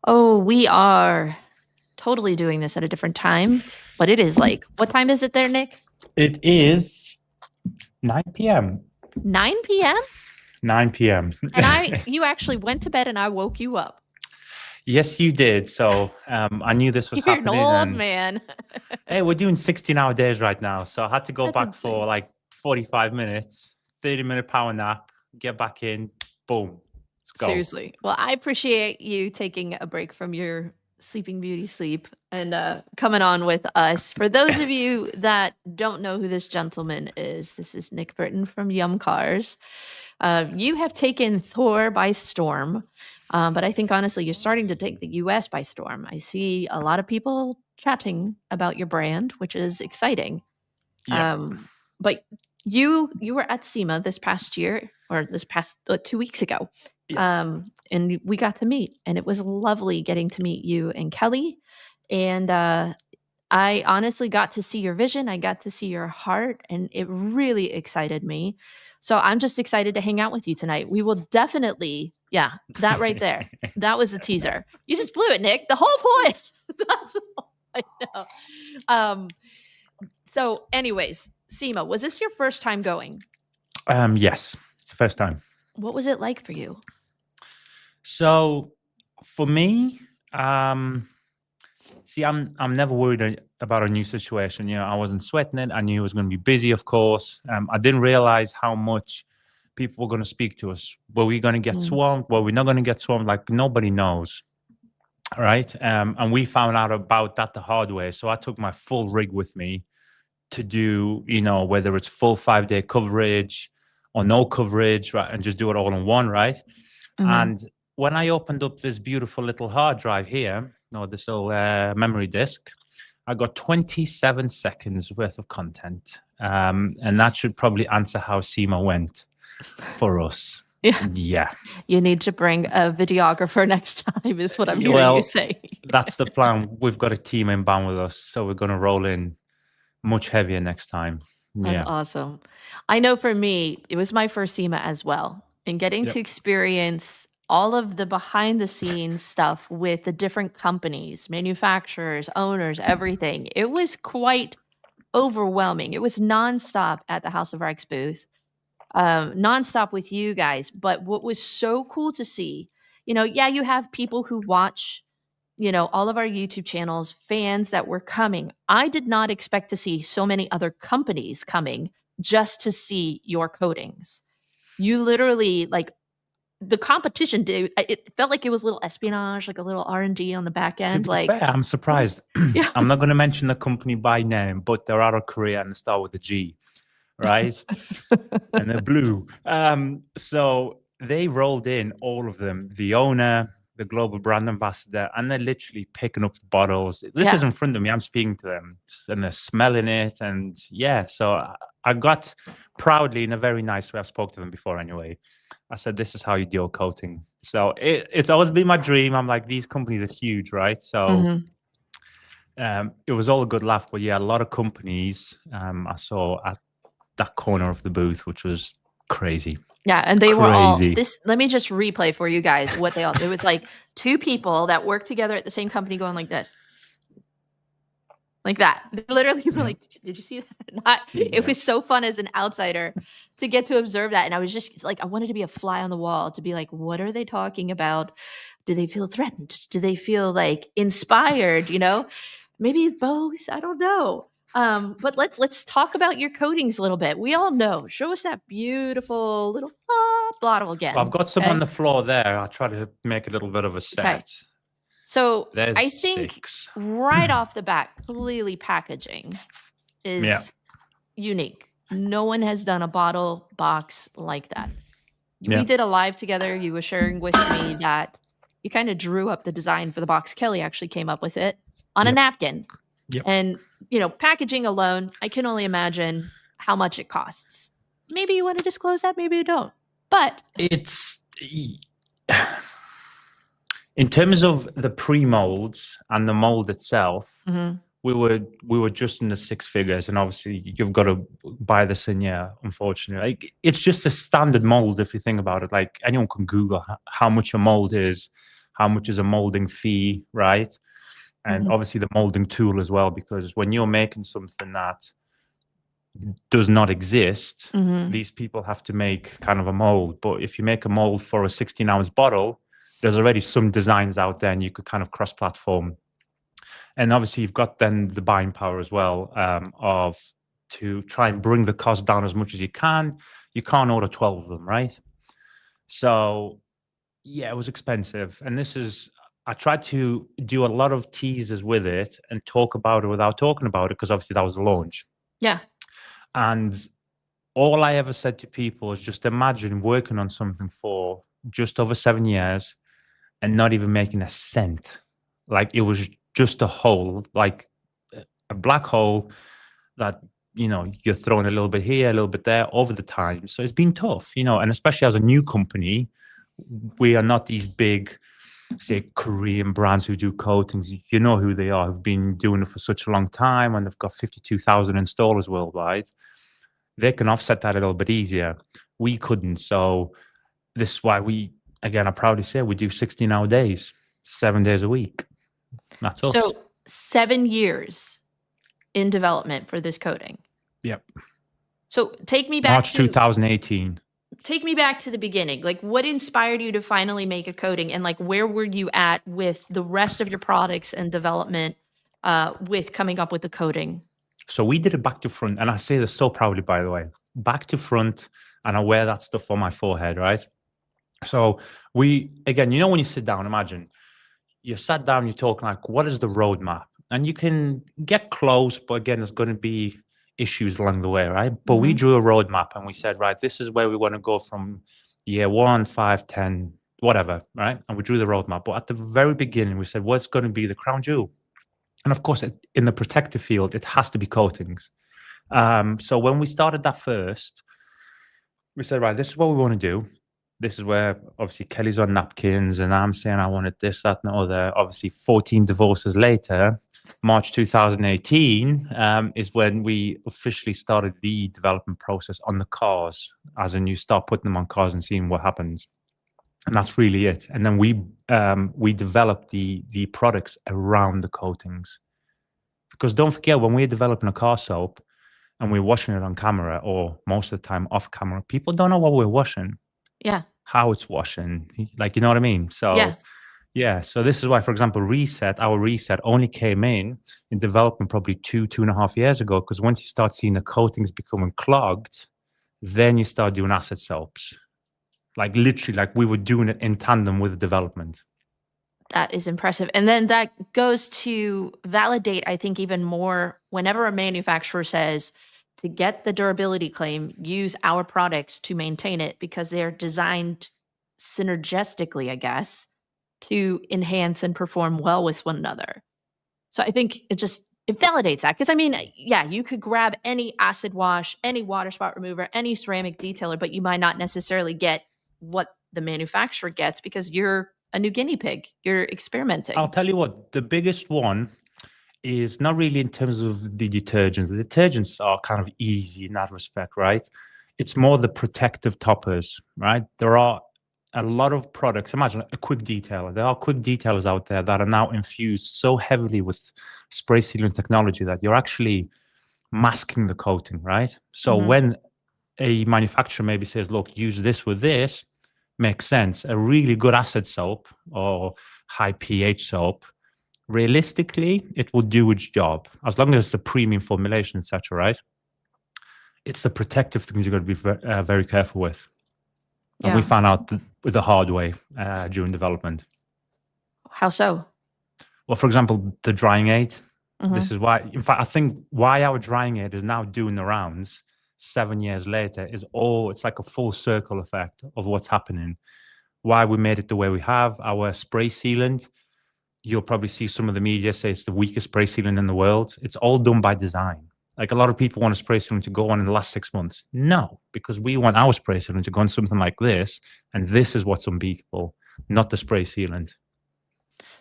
Oh, we are totally doing this at a different time, but it is like, what time is it there, Nick? It is 9 p.m. 9 p.m.? 9 p.m. And you actually went to bed and I woke you up. Yes, you did. So I knew this was You're an happening. old And man. hey, we're doing 16-hour days right now. So I had to go That's back insane. for like 45 minutes, 30-minute power nap, get back in, boom, let's go. Seriously. Well, I appreciate you taking a break from your Sleeping Beauty sleep and coming on with us. For those of you that don't know who this gentleman is, this is Nick Briton from Yum Cars. You have taken Thor by storm, but I think honestly, you're starting to take the US by storm. I see a lot of people chatting about your brand, which is exciting. Yeah. But you were at SEMA this past year or this past 2 weeks ago. Yeah. And we got to meet, and it was lovely getting to meet you and Kelly. And I honestly got to see your vision. I got to see your heart, and it really excited me. So I'm just excited to hang out with you tonight. We will definitely, yeah, that right there. That was the teaser. You just blew it, Nick. The whole point. That's all I know. So, anyways, SEMA, was this your first time going? Yes, it's the first time. What was it like for you? So for me, see, I'm never worried about a new situation. I wasn't sweating it. I knew it was going to be busy, of course. I didn't realize how much people were going to speak to us. Were we going to get swamped? Were we not going to get swamped? Like nobody knows, right? And we found out about that the hard way. So I took my full rig with me to do, whether it's full 5-day coverage or no coverage, right? And just do it all in one, right? Mm-hmm. And when I opened up this beautiful little hard drive here, or this little memory disk, I got 27 seconds worth of content. And that should probably answer how SEMA went for us. Yeah. You need to bring a videographer next time, is what I'm hearing you say. That's the plan. We've got a team inbound with us, so we're going to roll in much heavier next time. That's awesome. I know for me, it was my first SEMA as well. And getting to experience all of the behind the scenes stuff with the different companies, manufacturers, owners, everything. It was quite overwhelming. It was nonstop at the House of Rex booth, nonstop with you guys. But what was so cool to see, you have people who watch, all of our YouTube channels, fans that were coming. I did not expect to see so many other companies coming just to see your coatings. You literally, like, the competition it felt like it was a little espionage, like a little R&D on the back end. To be fair, I'm surprised. Yeah. I'm not going to mention the company by name, but they're out of Korea and they start with a G, right? And they're blue. So they rolled in, all of them, the owner, the global brand ambassador, and they're literally picking up the bottles. This is in front of me. I'm speaking to them and they're smelling it. And so I got proudly, in a very nice way, I've spoke to them before anyway. I said, this is how you deal coating. So it's always been my dream. I'm like, these companies are huge, right? So it was all a good laugh. But yeah, a lot of companies I saw at that corner of the booth, which was crazy. Yeah, and they were all this. Let me just replay for you guys what they all. It was like two people that worked together at the same company going like this. Like that. They literally were like, did you see that? It was so fun as an outsider to get to observe that. And I was just like, I wanted to be a fly on the wall to be like, what are they talking about? Do they feel threatened? Do they feel like inspired? Maybe both. I don't know. But let's talk about your coatings a little bit. We all know. Show us that beautiful little bottle again. Well, I've got some on the floor there. I'll try to make a little bit of a set. Okay. So there's I think 6. right off the bat, clearly packaging is unique. No one has done a bottle box like that. We did a live together. You were sharing with me that you kind of drew up the design for the box. Kelly actually came up with it on a napkin. And, packaging alone, I can only imagine how much it costs. Maybe you want to disclose that, maybe you don't. But it's in terms of the pre-molds and the mold itself, we were just in the 6 figures, and obviously you've got to buy this in, unfortunately. Like, it's just a standard mold if you think about it. Like, anyone can Google how much a mold is, how much is a molding fee, right? And obviously the molding tool as well, because when you're making something that does not exist, these people have to make kind of a mold. But if you make a mold for a 16-ounce bottle, there's already some designs out there and you could kind of cross-platform. And obviously you've got then the buying power as well, of to try and bring the cost down as much as you can. You can't order 12 of them, right? So yeah, it was expensive. And I tried to do a lot of teasers with it and talk about it without talking about it, because obviously that was the launch. Yeah. And all I ever said to people is just imagine working on something for just over 7 years and not even making a cent. Like it was just a hole, like a black hole that, you're throwing a little bit here, a little bit there over the time. So it's been tough, and especially as a new company, we are not these big, say, Korean brands who do coatings. You know who they are, who've been doing it for such a long time, and they've got 52,000 installers worldwide. They can offset that a little bit easier. We couldn't. So this is why I proudly say we do 16-hour days, 7 days a week. That's us. So 7 years in development for this coating. Yep. So take me back March 2018. Take me back to the beginning. Like, what inspired you to finally make a coating, and like, where were you at with the rest of your products and development with coming up with the coating? So we did it back to front, and I say this so proudly, by the way, back to front, and I wear that stuff on my forehead, right? So when you sit down, imagine you sat down, you're talking like, what is the roadmap? And you can get close, but again, there's going to be issues along the way, right? But we drew a roadmap and we said, right, this is where we want to go from year 1, 5, 10, whatever, right? And we drew the roadmap. But at the very beginning, we said, what's going to be the crown jewel? And of course, in the protective field, it has to be coatings. So when we started that first, we said, right, this is what we want to do. This is where obviously Kelly's on napkins and I'm saying I wanted this, that, and the other. Obviously, 14 divorces later, March 2018 is when we officially started the development process on the cars, as in you start putting them on cars and seeing what happens. And that's really it. And then we developed the products around the coatings. Because don't forget, when we're developing a car soap and we're washing it on camera, or most of the time off camera, people don't know what we're washing. Yeah. How it's washing. Like, you know what I mean? So yeah. So this is why, for example, our reset only came in development probably 2.5 years ago. Because once you start seeing the coatings becoming clogged, then you start doing acid soaps. Like literally, like we were doing it in tandem with the development. That is impressive. And then that goes to validate, I think, even more whenever a manufacturer says, to get the durability claim, use our products to maintain it, because they're designed synergistically, I guess, to enhance and perform well with one another. So I think it validates that. Because I mean, yeah, you could grab any acid wash, any water spot remover, any ceramic detailer, but you might not necessarily get what the manufacturer gets because you're a new guinea pig. You're experimenting. I'll tell you what, the biggest one is not really in terms of the detergents. The detergents are kind of easy in that respect, right? It's more the protective toppers, right? There are a lot of products. Imagine a quick detailer. There are quick detailers out there that are now infused so heavily with spray sealant technology that you're actually masking the coating, right? So when a manufacturer maybe says, look, use this with this, makes sense. A really good acid soap or high pH soap, realistically, it will do its job as long as it's a premium formulation, etc. Right? It's the protective things you've got to be very careful with. And we found out with the hard way during development. How so? Well, for example, the drying aid. This is why, in fact, I think why our drying aid is now doing the rounds 7 years later it's like a full circle effect of what's happening. Why we made it the way we have. Our spray sealant, you'll probably see some of the media say it's the weakest spray sealant in the world. It's all done by design. Like a lot of people want a spray sealant to go on in the last 6 months. No, because we want our spray sealant to go on something like this, and this is what's unbeatable, not the spray sealant.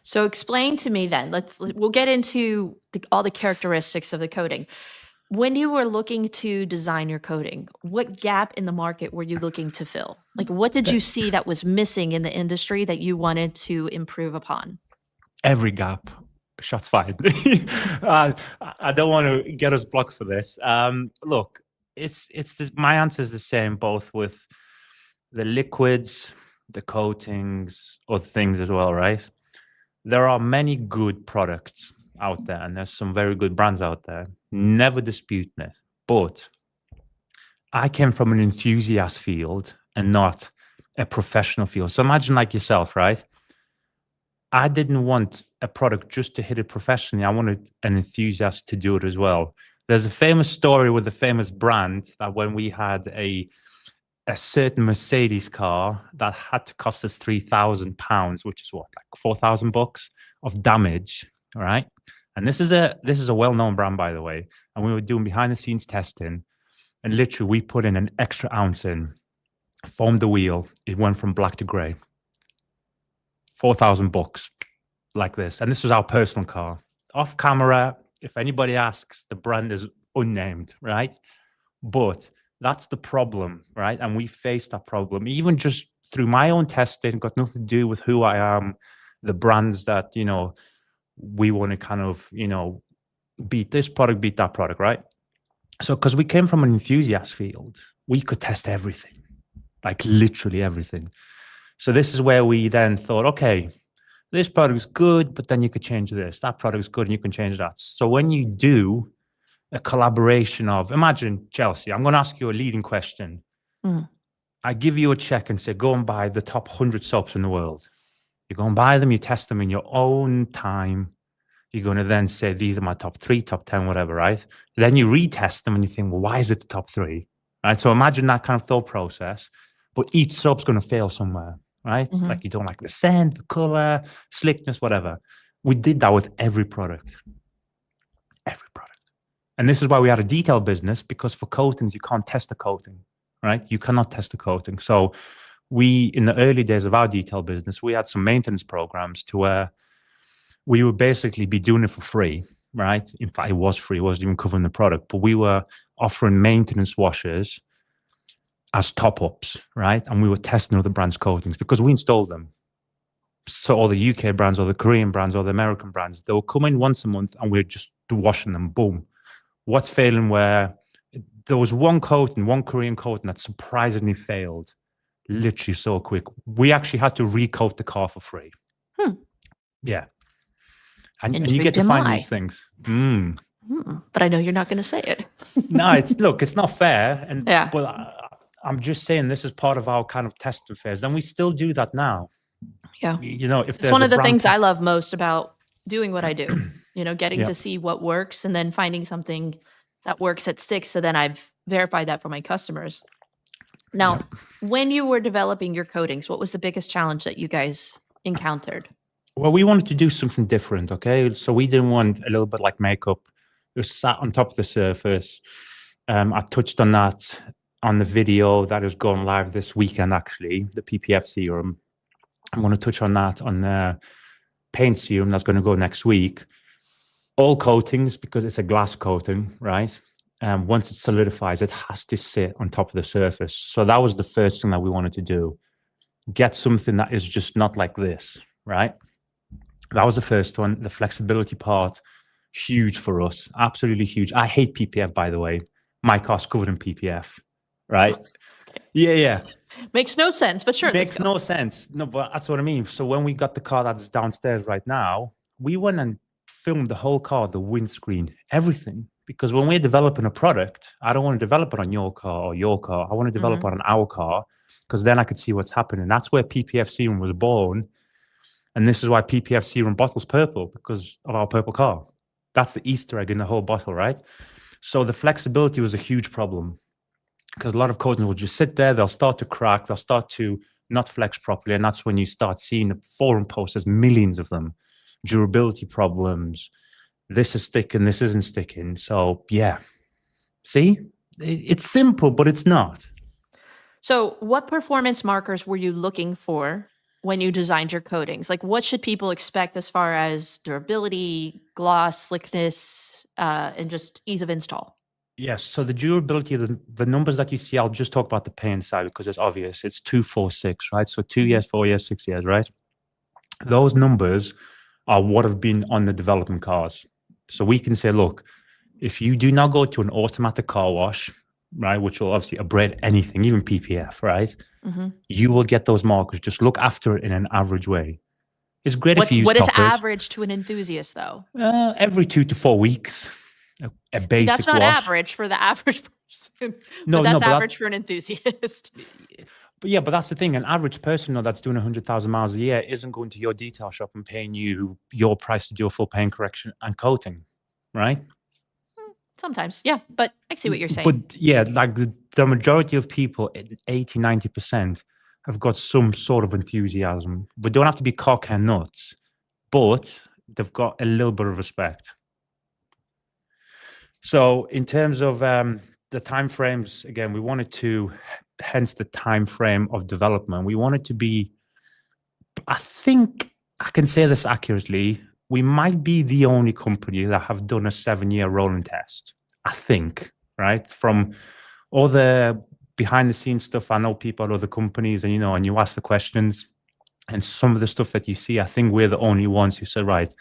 So explain to me then, we'll get into all the characteristics of the coating. When you were looking to design your coating, what gap in the market were you looking to fill? Like, what did you see that was missing in the industry that you wanted to improve upon? Every gap. Shots fired. I don't want to get us blocked for this. Look, my answer is the same both with the liquids, the coatings, other things as well, right? There are many good products out there, and there's some very good brands out there. Never dispute that. But I came from an enthusiast field and not a professional field. So imagine like yourself, right? I didn't want a product just to hit it professionally. I wanted an enthusiast to do it as well. There's a famous story with a famous brand that when we had a certain Mercedes car that had to cost us £3,000, which is what, like $4,000 of damage, right? And this is a well-known brand, by the way. And we were doing behind the scenes testing, and literally we put in an extra ounce in, foamed the wheel, it went from black to grey. $4,000 like this. And this was our personal car. Off camera, if anybody asks, the brand is unnamed, right? But that's the problem, right? And we faced that problem, even just through my own testing, got nothing to do with who I am, the brands that, we want to kind of, beat this product, beat that product, right? So, because we came from an enthusiast field, we could test everything, like literally everything. So this is where we then thought, okay, this product is good, but then you could change this. That product is good and you can change that. So when you do a collaboration of, imagine Chelsea, I'm going to ask you a leading question. I give you a check and say, go and buy the top 100 soaps in the world. You go and buy them, you test them in your own time. You're going to then say, these are my top 3, top 10, whatever, right? Then you retest them and you think, well, why is it the top 3? Right? So imagine that kind of thought process, but each soap's going to fail somewhere, right? Like you don't like the scent, the color, slickness, whatever. We did that with every product. Every product. And this is why we had a detail business, because for coatings, you can't test the coating, right? You cannot test the coating. So we, in the early days of our detail business, we had some maintenance programs to where we would basically be doing it for free, right? In fact, it was free. It wasn't even covering the product, but we were offering maintenance washers as top-ups, right? And we were testing other brands' coatings because we installed them. So all the UK brands or the Korean brands or the American brands, they will come in once a month and we're just washing them, boom. What's failing where there was one coating, one Korean coating that surprisingly failed, literally so quick. We actually had to recoat the car for free. Yeah. And you get to find these things. But I know you're not going to say it. No, it's not fair. And yeah. But I'm just saying this is part of our kind of testing phase. And we still do that now. Yeah. If it's one of the things I love most about doing what I do, getting to see what works and then finding something that works that sticks. So then I've verified that for my customers. Now, when you were developing your coatings, what was the biggest challenge that you guys encountered? Well, we wanted to do something different, okay? So we didn't want a little bit like makeup. It was sat on top of the surface. I touched on that on the video that is going live this weekend, actually, the PPF serum. I'm going to touch on that on the paint serum that's going to go next week. All coatings, because it's a glass coating, right? Once it solidifies, it has to sit on top of the surface. So that was the first thing that we wanted to do. Get something that is just not like this, right? That was the first one. The flexibility part, huge for us. Absolutely huge. I hate PPF, by the way. My car's covered in PPF, right? Yeah. Makes no sense, but sure. Makes no sense. No, but that's what I mean. So when we got the car that's downstairs right now, we went and filmed the whole car, the windscreen, everything. Because when we're developing a product, I don't want to develop it on your car or your car. I want to develop it on our car, because then I could see what's happening. That's where PPF serum was born. And this is why PPF serum bottle's purple, because of our purple car. That's the Easter egg in the whole bottle, right? So the flexibility was a huge problem, because a lot of coatings will just sit there, they'll start to crack, they'll start to not flex properly, and that's when you start seeing the forum posts, there's millions of them. Durability problems, this is sticking, this isn't sticking. So yeah, see, it's simple, but it's not. So what performance markers were you looking for when you designed your coatings? Like, what should people expect as far as durability, gloss, slickness, and just ease of install? Yes. So the durability of the numbers that you see, I'll just talk about the paint side because it's obvious. It's 2, 4, 6, right? So 2 years, 4 years, 6 years, right? Those numbers are what have been on the development cars. So we can say, look, if you do not go to an automatic car wash, right, which will obviously abrade anything, even PPF, right, you will get those markers. Just look after it in an average way. It's great if you use What is toppers. average to an enthusiast, though? Every 2 to 4 weeks, a See, that's basic not wash. average for the average person, No, but no, that's but average for an enthusiast. but yeah, but that's the thing. An average person that's doing 100,000 miles a year isn't going to your detail shop and paying you your price to do a full paint correction and coating, right? Sometimes, yeah, but I see what you're saying. But yeah, like the majority of people, 80, 90%, have got some sort of enthusiasm. We don't have to be cock and nuts, but they've got a little bit of respect. So in terms of the timeframes, again, we wanted to, hence the time frame of development. We wanted to be, I think I can say this accurately, we might be the only company that have done a 7-year rolling test. I think, right? From all the behind the scenes stuff, I know people at other companies, and and you ask the questions, and some of the stuff that you see, I think we're the only ones who said, right,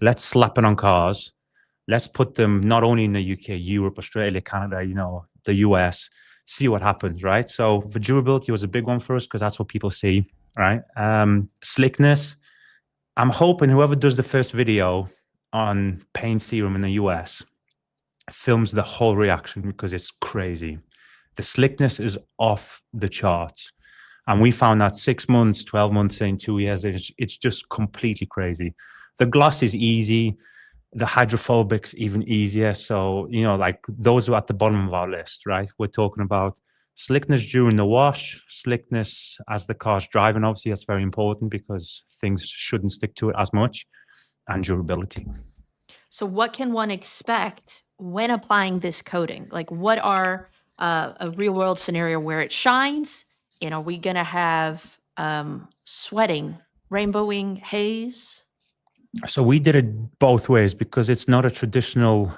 let's slap it on cars. Let's put them not only in the UK, Europe, Australia, Canada, the US, see what happens, right? So the durability was a big one for us because that's what people see, right? Slickness. I'm hoping whoever does the first video on paint serum in the US films the whole reaction because it's crazy. The slickness is off the charts. And we found that 6 months, 12 months in, 2 years, it's just completely crazy. The gloss is easy. The hydrophobic's even easier. So, like those are at the bottom of our list, right? We're talking about slickness during the wash, slickness as the car's driving. Obviously, that's very important because things shouldn't stick to it as much, and durability. So what can one expect when applying this coating? Like what are a real world scenario where it shines? Are we going to have sweating, rainbowing, haze? So we did it both ways because it's not a traditional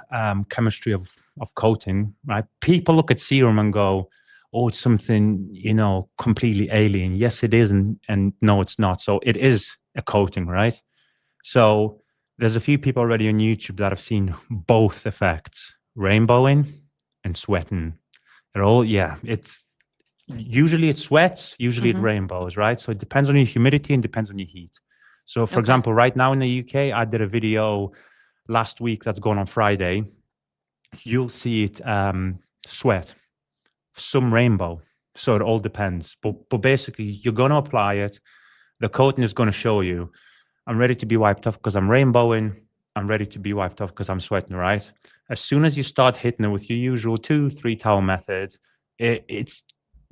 chemistry of coating, right? People look at serum and go, oh, it's something, completely alien. Yes, it is. And no, it's not. So it is a coating, right? So there's a few people already on YouTube that have seen both effects, rainbowing and sweating. They're all, it's usually it sweats, usually it rainbows, right? So it depends on your humidity and depends on your heat. So for example, right now in the UK, I did a video last week that's going on Friday. You'll see it sweat, some rainbow. So it all depends. But basically, you're going to apply it. The coating is going to show you, I'm ready to be wiped off because I'm rainbowing. I'm ready to be wiped off because I'm sweating, right? As soon as you start hitting it with your usual 2-3 towel method, it's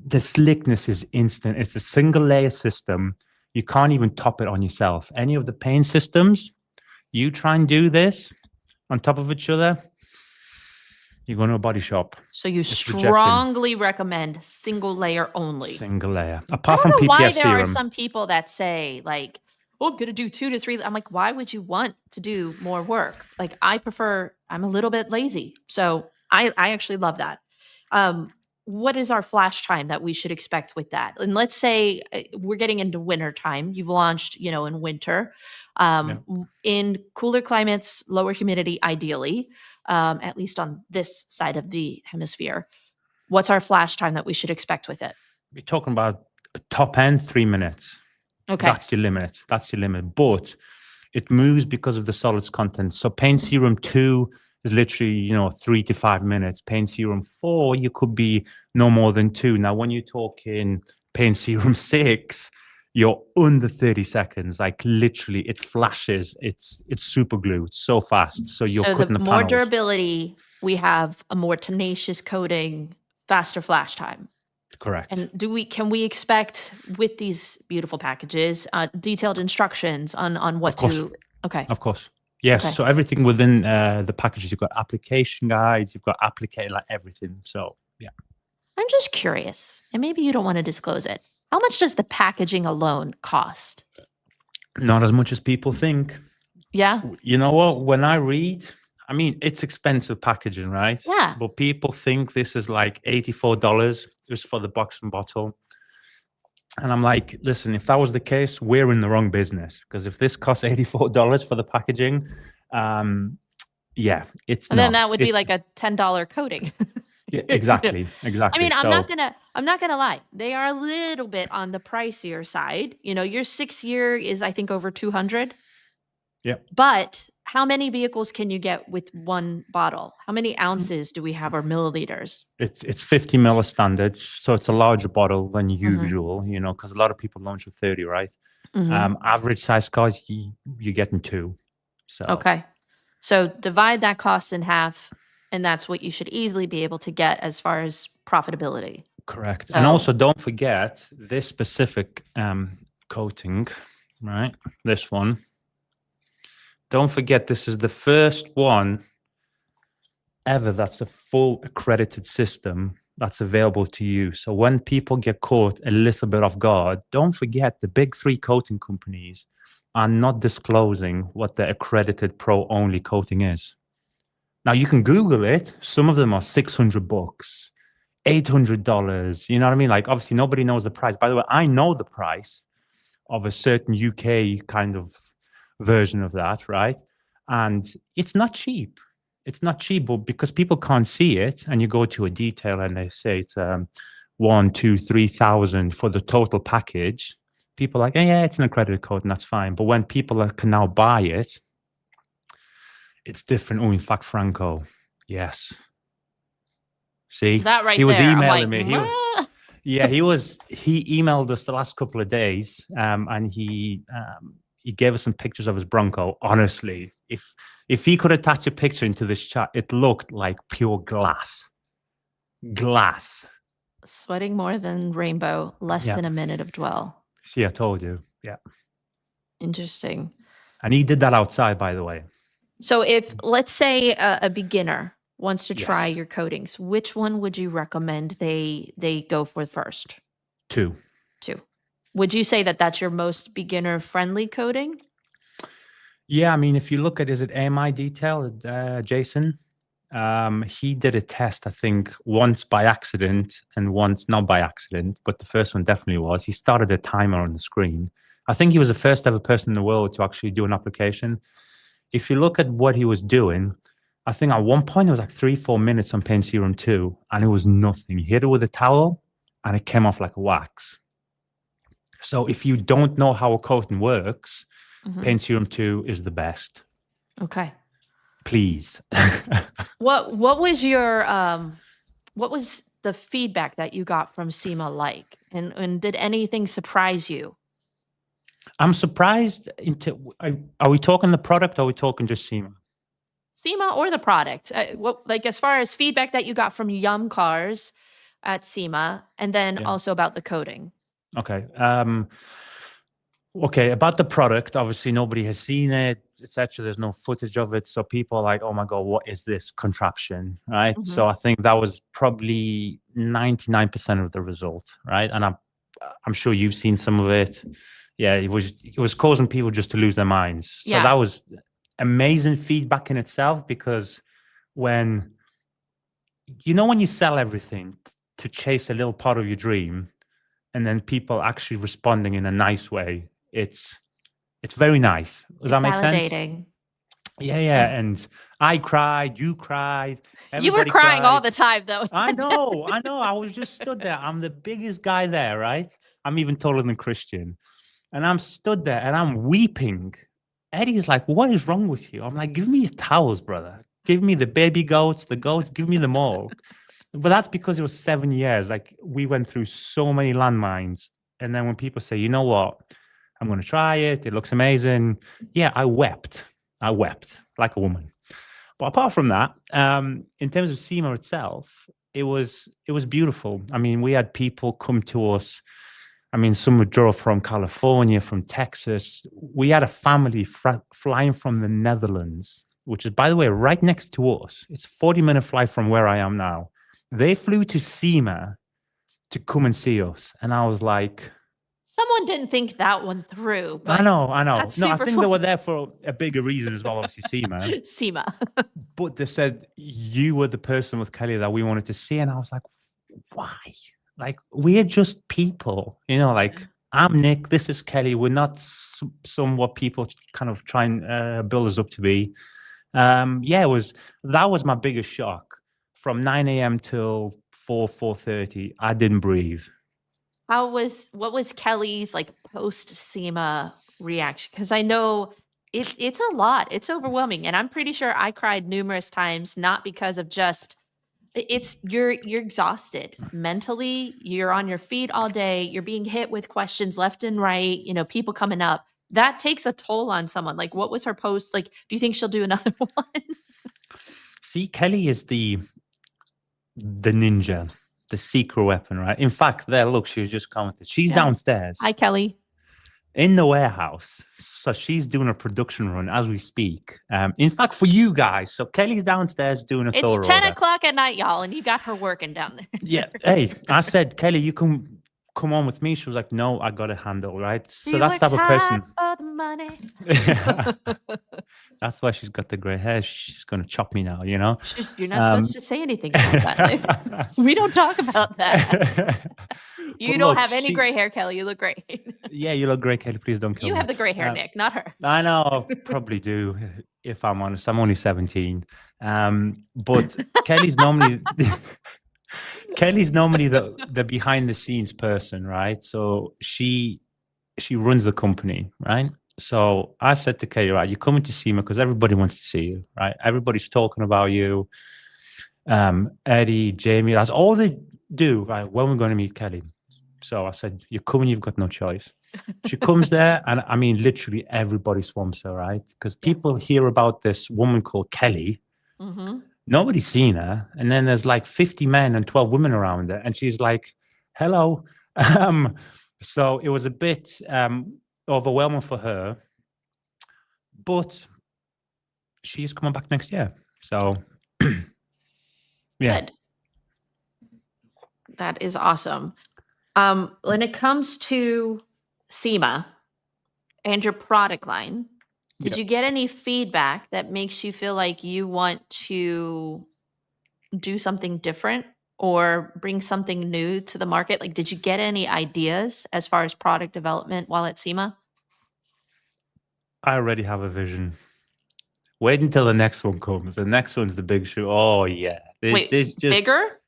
the slickness is instant. It's a single layer system. You can't even top it on yourself. Any of the paint systems, you try and do this on top of each other, you go to a body shop. So you strongly recommend single layer only. Single layer. Apart from PPF serum. Why there are some people that say like, oh, I'm going to do 2 to 3. I'm like, why would you want to do more work? Like I'm a little bit lazy. So I actually love that. What is our flash time that we should expect with that? And let's say we're getting into winter time. You've launched, in winter, in cooler climates, lower humidity, ideally, at least on this side of the hemisphere. What's our flash time that we should expect with it? We're talking about top end 3 minutes. Okay. That's your limit. But it moves because of the solids content. So paint serum 2 is literally, 3 to 5 minutes. Paint serum 4, you could be no more than 2. Now, when you're talking paint serum 6, you're under 30 seconds. Like literally, it flashes. It's super glue. It's so fast. So you're cutting the panels. More durability, we have a more tenacious coating, faster flash time. Correct. And can we expect with these beautiful packages detailed instructions on what to? Okay. Of course. Yes. Okay. So everything within the packages, you've got application guides, you've got like everything. So yeah. I'm just curious, and maybe you don't want to disclose it. How much does the packaging alone cost? Not as much as people think. Yeah. You know what? When I read, I mean, it's expensive packaging, right? Yeah. But people think this is like $84 just for the box and bottle. And I'm like, listen, if that was the case, we're in the wrong business, because if this costs $84 for the packaging, yeah, it's And then not. that would be It's like a $10 coating. yeah, You know? exactly, I exactly. mean, So I'm not gonna lie. They are a little bit on the pricier side. You know, your 6 year is I think over 200. yeah, But how many vehicles can you get with one bottle? How many ounces do we have or milliliters? it's 50 ml standards, so it's a larger bottle than Mhm. usual. You know, because a lot of people launch with 30, right? Mhm. Average size cars, you're getting two. So Okay. So divide that cost in half, and that's what you should easily be able to get as far as profitability. correct. And So also, don't forget this specific coating, right? This one. Don't forget, this is the first one ever that's a full accredited system that's available to you. So when people get caught a little bit off guard, don't forget the big three coating companies are not disclosing what the accredited pro only coating is. Now you can Google it. Some of them are $600, $800. You know what I mean? Like, obviously nobody knows the price. By the way, I know the price of a certain UK kind of version of that, right? And it's not cheap. It's not cheap, but because people can't see it, and you go to a detailer and they say it's 1, 2, 3,000 for the total package, people are like, yeah, it's an accredited code and that's fine. But when people can now buy it, it's different. Oh, in fact, Franco, yes. See, that he right was there, I'm like, emailing me. Yeah, he emailed us the last couple of days, and he gave us some pictures of his Bronco. Honestly, if he could attach a picture into this chat, it looked like pure glass. Glass. sweating more than rainbow, less Yeah. than a minute of dwell. See, I told you. Yeah. Interesting. And he did that outside, by the way. So if let's say a beginner wants to try Yes. your coatings, which one would you recommend they go for first? 2. Two. Would you say that that's your most beginner friendly coating? Yeah, I mean, if you look at, is it AMI Detail, Jason? He did a test, I think, once by accident and once not by accident, but the first one definitely was. He started a timer on the screen. I think he was the first ever person in the world to actually do an application. If you look at what he was doing, I think at one point it was like 3-4 minutes on Paint Serum 2, and it was nothing. He hit it with a towel and it came off like a wax. So if you don't know how a coating works, Paint Serum 2 is the best. Okay. Please. What was your what was the feedback that you got from SEMA like? And did anything surprise you? I'm surprised. Are we talking the product or are we talking just SEMA? SEMA or the product? What like as far as feedback that you got from Yum Cars at SEMA, and then Yeah. also about the coating. Okay. Okay, about the product, obviously nobody has seen it, etc. There's no footage of it, so people are like, "Oh my god, what is this contraption?" Right? So I think that was probably 99% of the result, right? And I'm sure you've seen some of it. Yeah, it was causing people just to lose their minds. So that Yeah. was amazing feedback in itself, because when when you sell everything to chase a little part of your dream, and then people actually responding in a nice way, it's very nice. Does It's that make sense? validating. Yeah, Yeah. and I cried, you cried, You were everybody crying all cried. the time though. I know. I was just stood there. I'm the biggest guy there, right? I'm even taller than Christian. And I'm stood there and I'm weeping. Eddie's like, "What is wrong with you?" I'm like, "Give me your towels, brother. Give me the baby goats, the goats, give me them all." But that's because it was 7 years. Like, we went through so many landmines. And then when people say, "You know what? I'm going to try it. It looks amazing." Yeah, I wept. I wept like a woman. But apart from that, in terms of SEMA itself, it was beautiful. I mean, we had people come to us. I mean, some would drove from California, from Texas. We had a family flying from the Netherlands, which is, by the way, right next to us. It's a 40-minute flight from where I am now. They flew to SEMA to come and see us. And I was like, Someone didn't think that one through, I but know. that's No, I super think they fun. were there for a bigger reason as well, obviously SEMA. SEMA. But they said you were the person with Kelly that we wanted to see. And I was like, why? Like, we're just people, like I'm Nick, this is Kelly. We're not some what people kind of try and build us up to be. Yeah, that was my biggest shock. From 9 a.m. till 4:30, I didn't breathe. What was Kelly's like post SEMA reaction? Because I know it's a lot. It's overwhelming. And I'm pretty sure I cried numerous times, not because of just it's you're exhausted mentally, you're on your feet all day, you're being hit with questions left and right, people coming up. That takes a toll on someone. Like, what was her post? Like, do you think she'll do another one? See, Kelly is the ninja, the secret weapon, right? In fact, there, look, she was just commented. She's Yeah. downstairs Hi, Kelly. in the warehouse. So she's doing a production run as we speak. In fact, for you guys, so Kelly's downstairs doing a It's thorough 10 order. o'clock at night, y'all, and you got her working down there. Yeah. Hey, I said, Kelly, you can come on with me. She was like, no, I got to handle, right? So She that's the works type of hard person. for the money. That's why she's got the gray hair. She's going to chop me now, You're not supposed to say anything about that. We don't talk about that. You don't have any gray hair, Kelly. You look great. Yeah, you look great, Kelly. Please don't kill me. You have the gray hair, Nick, not her. I know, probably do, if I'm honest. I'm only 17. But Kelly's normally the behind the scenes person, right? So she runs the company, right? So I said to Kelly, right, you're coming to SEMA because everybody wants to see you, right? Everybody's talking about you. Eddie, Jamie, that's all they do, right? When we're going to meet Kelly. So I said, you're coming, you've got no choice. She comes there, and I mean, literally everybody swamps her, right? Because people hear about this woman called Kelly. Mm-hmm. Nobody's seen her. And then there's like 50 men and 12 women around her. And she's like, hello. So it was a bit overwhelming for her. But she's coming back next year. So, yeah. Good. That is awesome. When it comes to SEMA and your product line, did you get any feedback that makes you feel like you want to do something different or bring something new to the market? Like, did you get any ideas as far as product development while at SEMA? I already have a vision. Wait until the next one comes. The next one's the big show. Oh, yeah. Wait, bigger?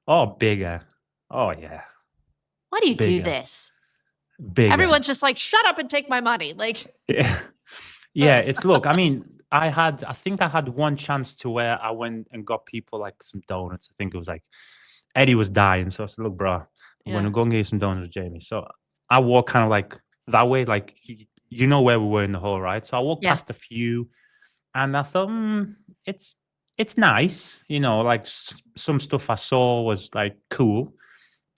Oh, bigger. Oh, yeah. Why do you do this? Bigger. Everyone's just like, shut up and take my money. Like, yeah. Yeah, look, I mean, I think I had one chance to where I went and got people like some donuts. I think it was like Eddie was dying. So I said, look, bro, I'm going to go and get you some donuts, Jamie. So I walked kind of like that way, like, you know where we were in the hall, right? So I walked past a few and I thought, it's nice. Like some stuff I saw was like cool.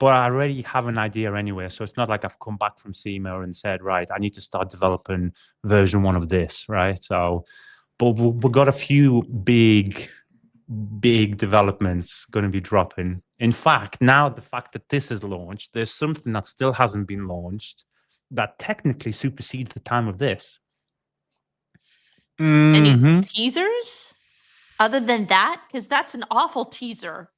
But I already have an idea anyway. So it's not like I've come back from SEMA and said, right, I need to start developing version 1 of this, right? So, but we've got a few big developments going to be dropping. In fact, now the fact that this is launched, there's something that still hasn't been launched that technically supersedes the time of this. Any teasers other than that? Because that's an awful teaser.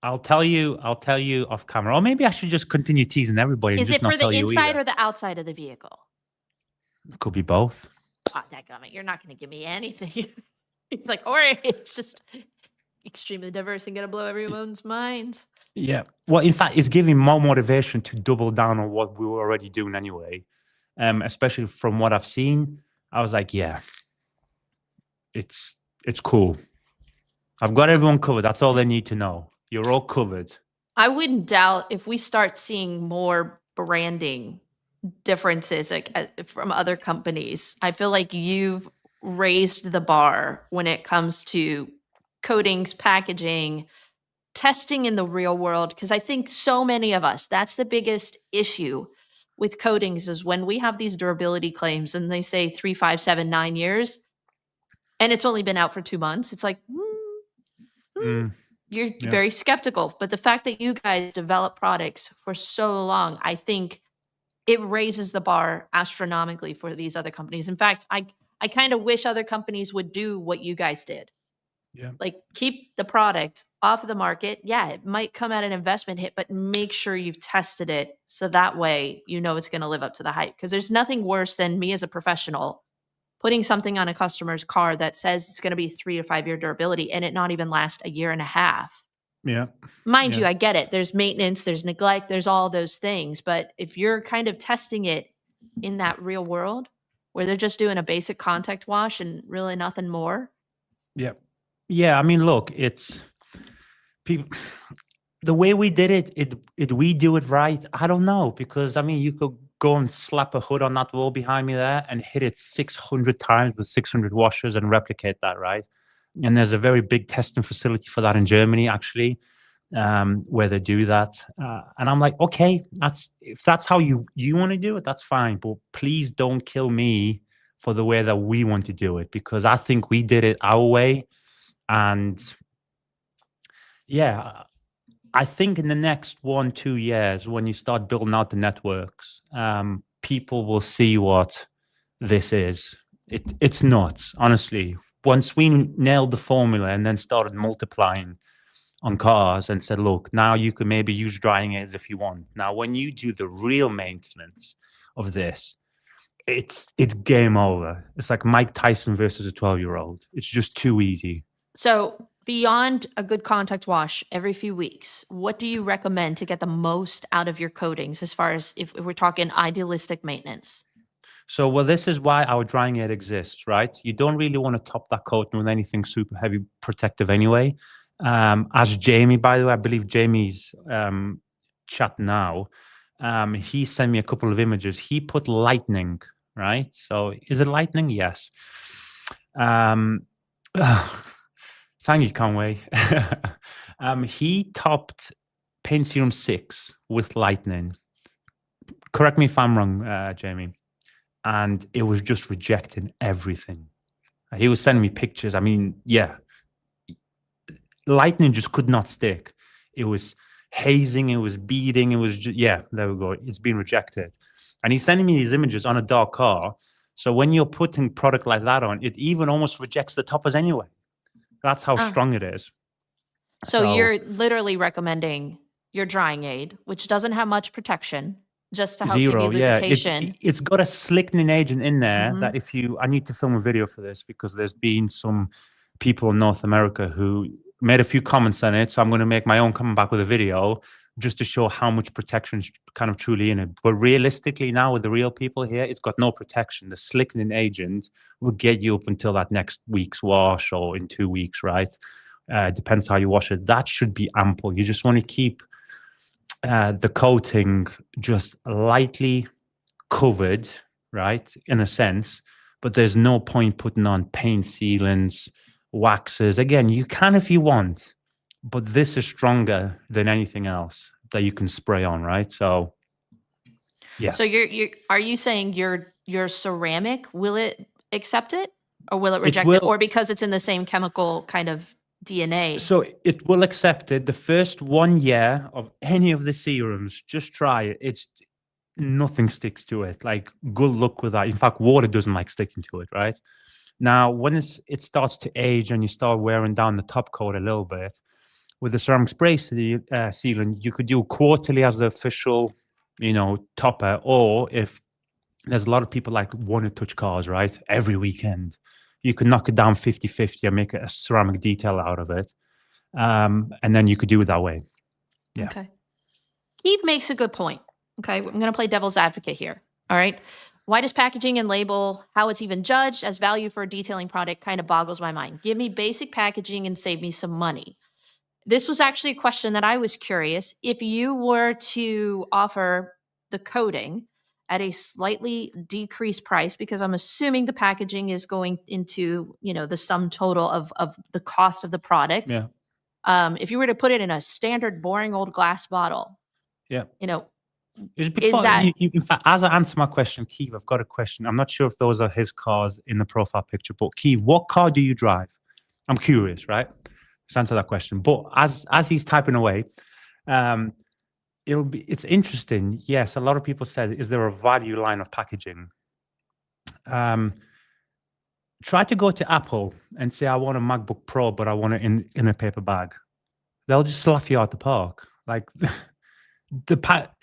I'll tell you off camera, or maybe I should just continue teasing everybody. Is it for the inside or the outside of the vehicle? It could be both. Oh, dadgummit, you're not going to give me anything. It's like, or it's just extremely diverse and going to blow everyone's minds. Yeah. Well, in fact, it's giving more motivation to double down on what we were already doing anyway. Especially from what I've seen, I was like, yeah, it's cool. I've got everyone covered. That's all they need to know. You're all covered. I wouldn't doubt if we start seeing more branding differences from other companies. I feel like you've raised the bar when it comes to coatings, packaging, testing in the real world. Because I think so many of us, that's the biggest issue with coatings is when we have these durability claims and they say 3, 5, 7, 9 years, and it's only been out for 2 months. It's like, you're very skeptical. But the fact that you guys develop products for so long, I think it raises the bar astronomically for these other companies. In fact, I kind of wish other companies would do what you guys did. Yeah. Like, keep the product off of the market. Yeah, it might come at an investment hit, but make sure you've tested it so that way you know it's going to live up to the hype. Because there's nothing worse than me as a professional putting something on a customer's car that says it's going to be 3 to 5 year durability and it not even last a year and a half. Yeah. Mind you, I get it. There's maintenance, there's neglect, there's all those things. But if you're kind of testing it in that real world where they're just doing a basic contact wash and really nothing more. Yeah. Yeah. I mean, look, it's people. The way we did it, we do it right? I don't know, because I mean, you could go and slap a hood on that wall behind me there and hit it 600 times with 600 washers and replicate that, right? And there's a very big testing facility for that in Germany, actually, where they do that. And I'm like, okay, if that's how you want to do it, that's fine. But please don't kill me for the way that we want to do it, because I think we did it our way. And yeah, I think in the next 1-2 years, when you start building out the networks, people will see what this is. It's nuts, honestly. Once we nailed the formula and then started multiplying on cars and said, look, now you can maybe use drying aids if you want. Now, when you do the real maintenance of this, it's game over. It's like Mike Tyson versus a 12-year-old. It's just too easy. So beyond a good contact wash every few weeks, what do you recommend to get the most out of your coatings, as far as if we're talking idealistic maintenance? So, well, this is why our drying aid exists, right? You don't really want to top that coating with anything super heavy protective anyway. As Jamie, by the way, I believe Jamie's chat now, he sent me a couple of images. He put lightning, right? So is it lightning? Yes. Thank you, Conway. He topped Paint Serum 6 with lightning. Correct me if I'm wrong, Jamie. And it was just rejecting everything. He was sending me pictures. I mean, yeah, lightning just could not stick. It was hazing, it was beading, it was just, yeah, there we go. It's been rejected. And he's sending me these images on a dark car. So when you're putting product like that on, it even almost rejects the toppers anyway. That's how strong it is. So you're literally recommending your drying aid, which doesn't have much protection, just to help give you lubrication. Yeah. It's got a slickening agent in there that I need to film a video for this, because there's been some people in North America who made a few comments on it. So I'm going to make my own comment back with a video just to show how much protection is kind of truly in it. But realistically now, with the real people here, it's got no protection. The slickening agent will get you up until that next week's wash or in 2 weeks, right? Depends how you wash it. That should be ample. You just want to keep the coating just lightly covered, right, in a sense, but there's no point putting on paint sealants, waxes. Again, you can if you want, but this is stronger than anything else that you can spray on, right? So, yeah. So are you saying your ceramic, will it accept it, or will it reject it, or because it's in the same chemical kind of DNA? So it will accept it. The first 1 year of any of the serums, just try it. It's nothing sticks to it. Like, good luck with that. In fact, water doesn't like sticking to it, right? Now, when it starts to age and you start wearing down the top coat a little bit, with the ceramic spray sealant, you could do quarterly as the official, topper, or if there's a lot of people like want to touch cars, right, every weekend, you could knock it down 50-50 and make a ceramic detail out of it. And then you could do it that way. Yeah. Okay. Keith makes a good point. Okay. I'm going to play devil's advocate here. All right. Why does packaging and label, how it's even judged as value for a detailing product, kind of boggles my mind. Give me basic packaging and save me some money. This was actually a question that I was curious. If you were to offer the coating at a slightly decreased price, because I'm assuming the packaging is going into, the sum total of the cost of the product. Yeah. If you were to put it in a standard boring old glass bottle, yeah, is that... in fact, as I answer my question, Keith, I've got a question. I'm not sure if those are his cars in the profile picture, but Keith, what car do you drive? I'm curious, right? to answer that question. But as he's typing away, it's interesting. Yes, a lot of people said, is there a value line of packaging? Try to go to Apple and say, I want a MacBook Pro, but I want it in a paper bag. They'll just laugh you out the park. Like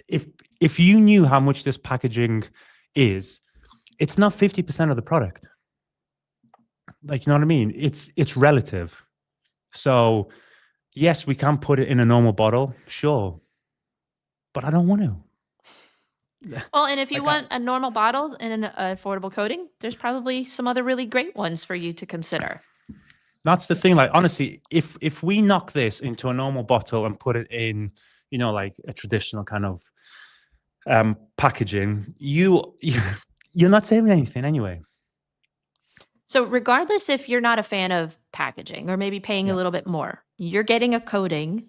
if you knew how much this packaging is, it's not 50% of the product. Like, you know what I mean? It's relative. So yes, we can put it in a normal bottle, sure, but I don't want to. Well, and if you want a normal bottle and an affordable coating, there's probably some other really great ones for you to consider. That's the thing. Like, honestly, if we knock this into a normal bottle and put it in, you know, like a traditional kind of packaging, you're not saving anything anyway. So regardless if you're not a fan of packaging or maybe paying a little bit more, you're getting a coating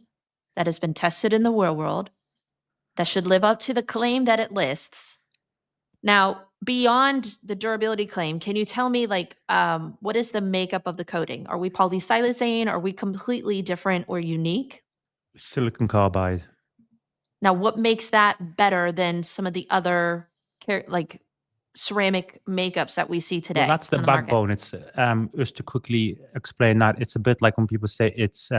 that has been tested in the real world that should live up to the claim that it lists. Now, beyond the durability claim, can you tell me, like, what is the makeup of the coating? Are we polysiloxane? Are we completely different or unique? Silicon carbide. Now, what makes that better than some of the other, like, ceramic makeups that we see today? Well, that's the backbone. It's just to quickly explain that, it's a bit like when people say it's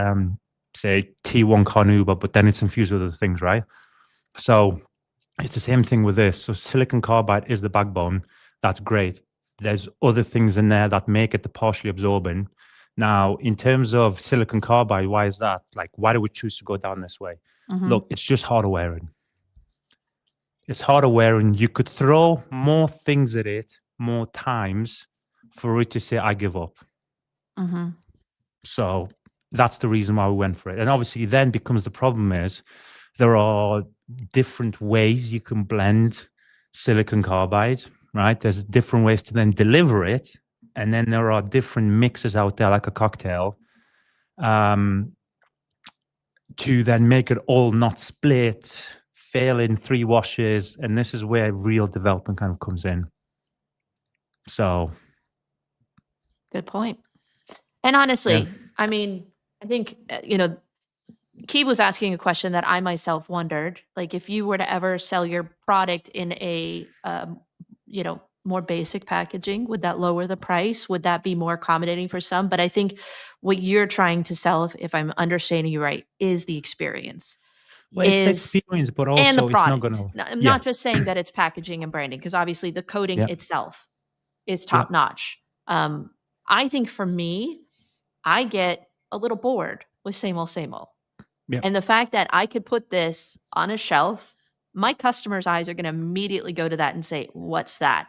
say T1 carnauba, but then it's infused with other things, right? So it's the same thing with this. So silicon carbide is the backbone. That's great. There's other things in there that make it the partially absorbent. Now, in terms of silicon carbide, why is that? Like, why do we choose to go down this way? Look, it's just harder wearing. It's harder wearing. You could throw more things at it more times for it to say, I give up. So that's the reason why we went for it. And obviously then becomes the problem is there are different ways you can blend silicon carbide, right? There's different ways to then deliver it. And then there are different mixes out there, like a cocktail, to then make it all not split, fail in 3 washes. And this is where real development kind of comes in. So. Good point. And honestly, I mean, I think, Keith was asking a question that I myself wondered, like if you were to ever sell your product in a, more basic packaging, would that lower the price? Would that be more accommodating for some? But I think what you're trying to sell, if I'm understanding you right, is the experience. Well, it's the experience, but also and the it's not product. going to. I'm not just saying that it's packaging and branding, because obviously the coating itself is top notch. I think for me, I get a little bored with same old, same old. And the fact that I could put this on a shelf, my customers' eyes are going to immediately go to that and say, what's that?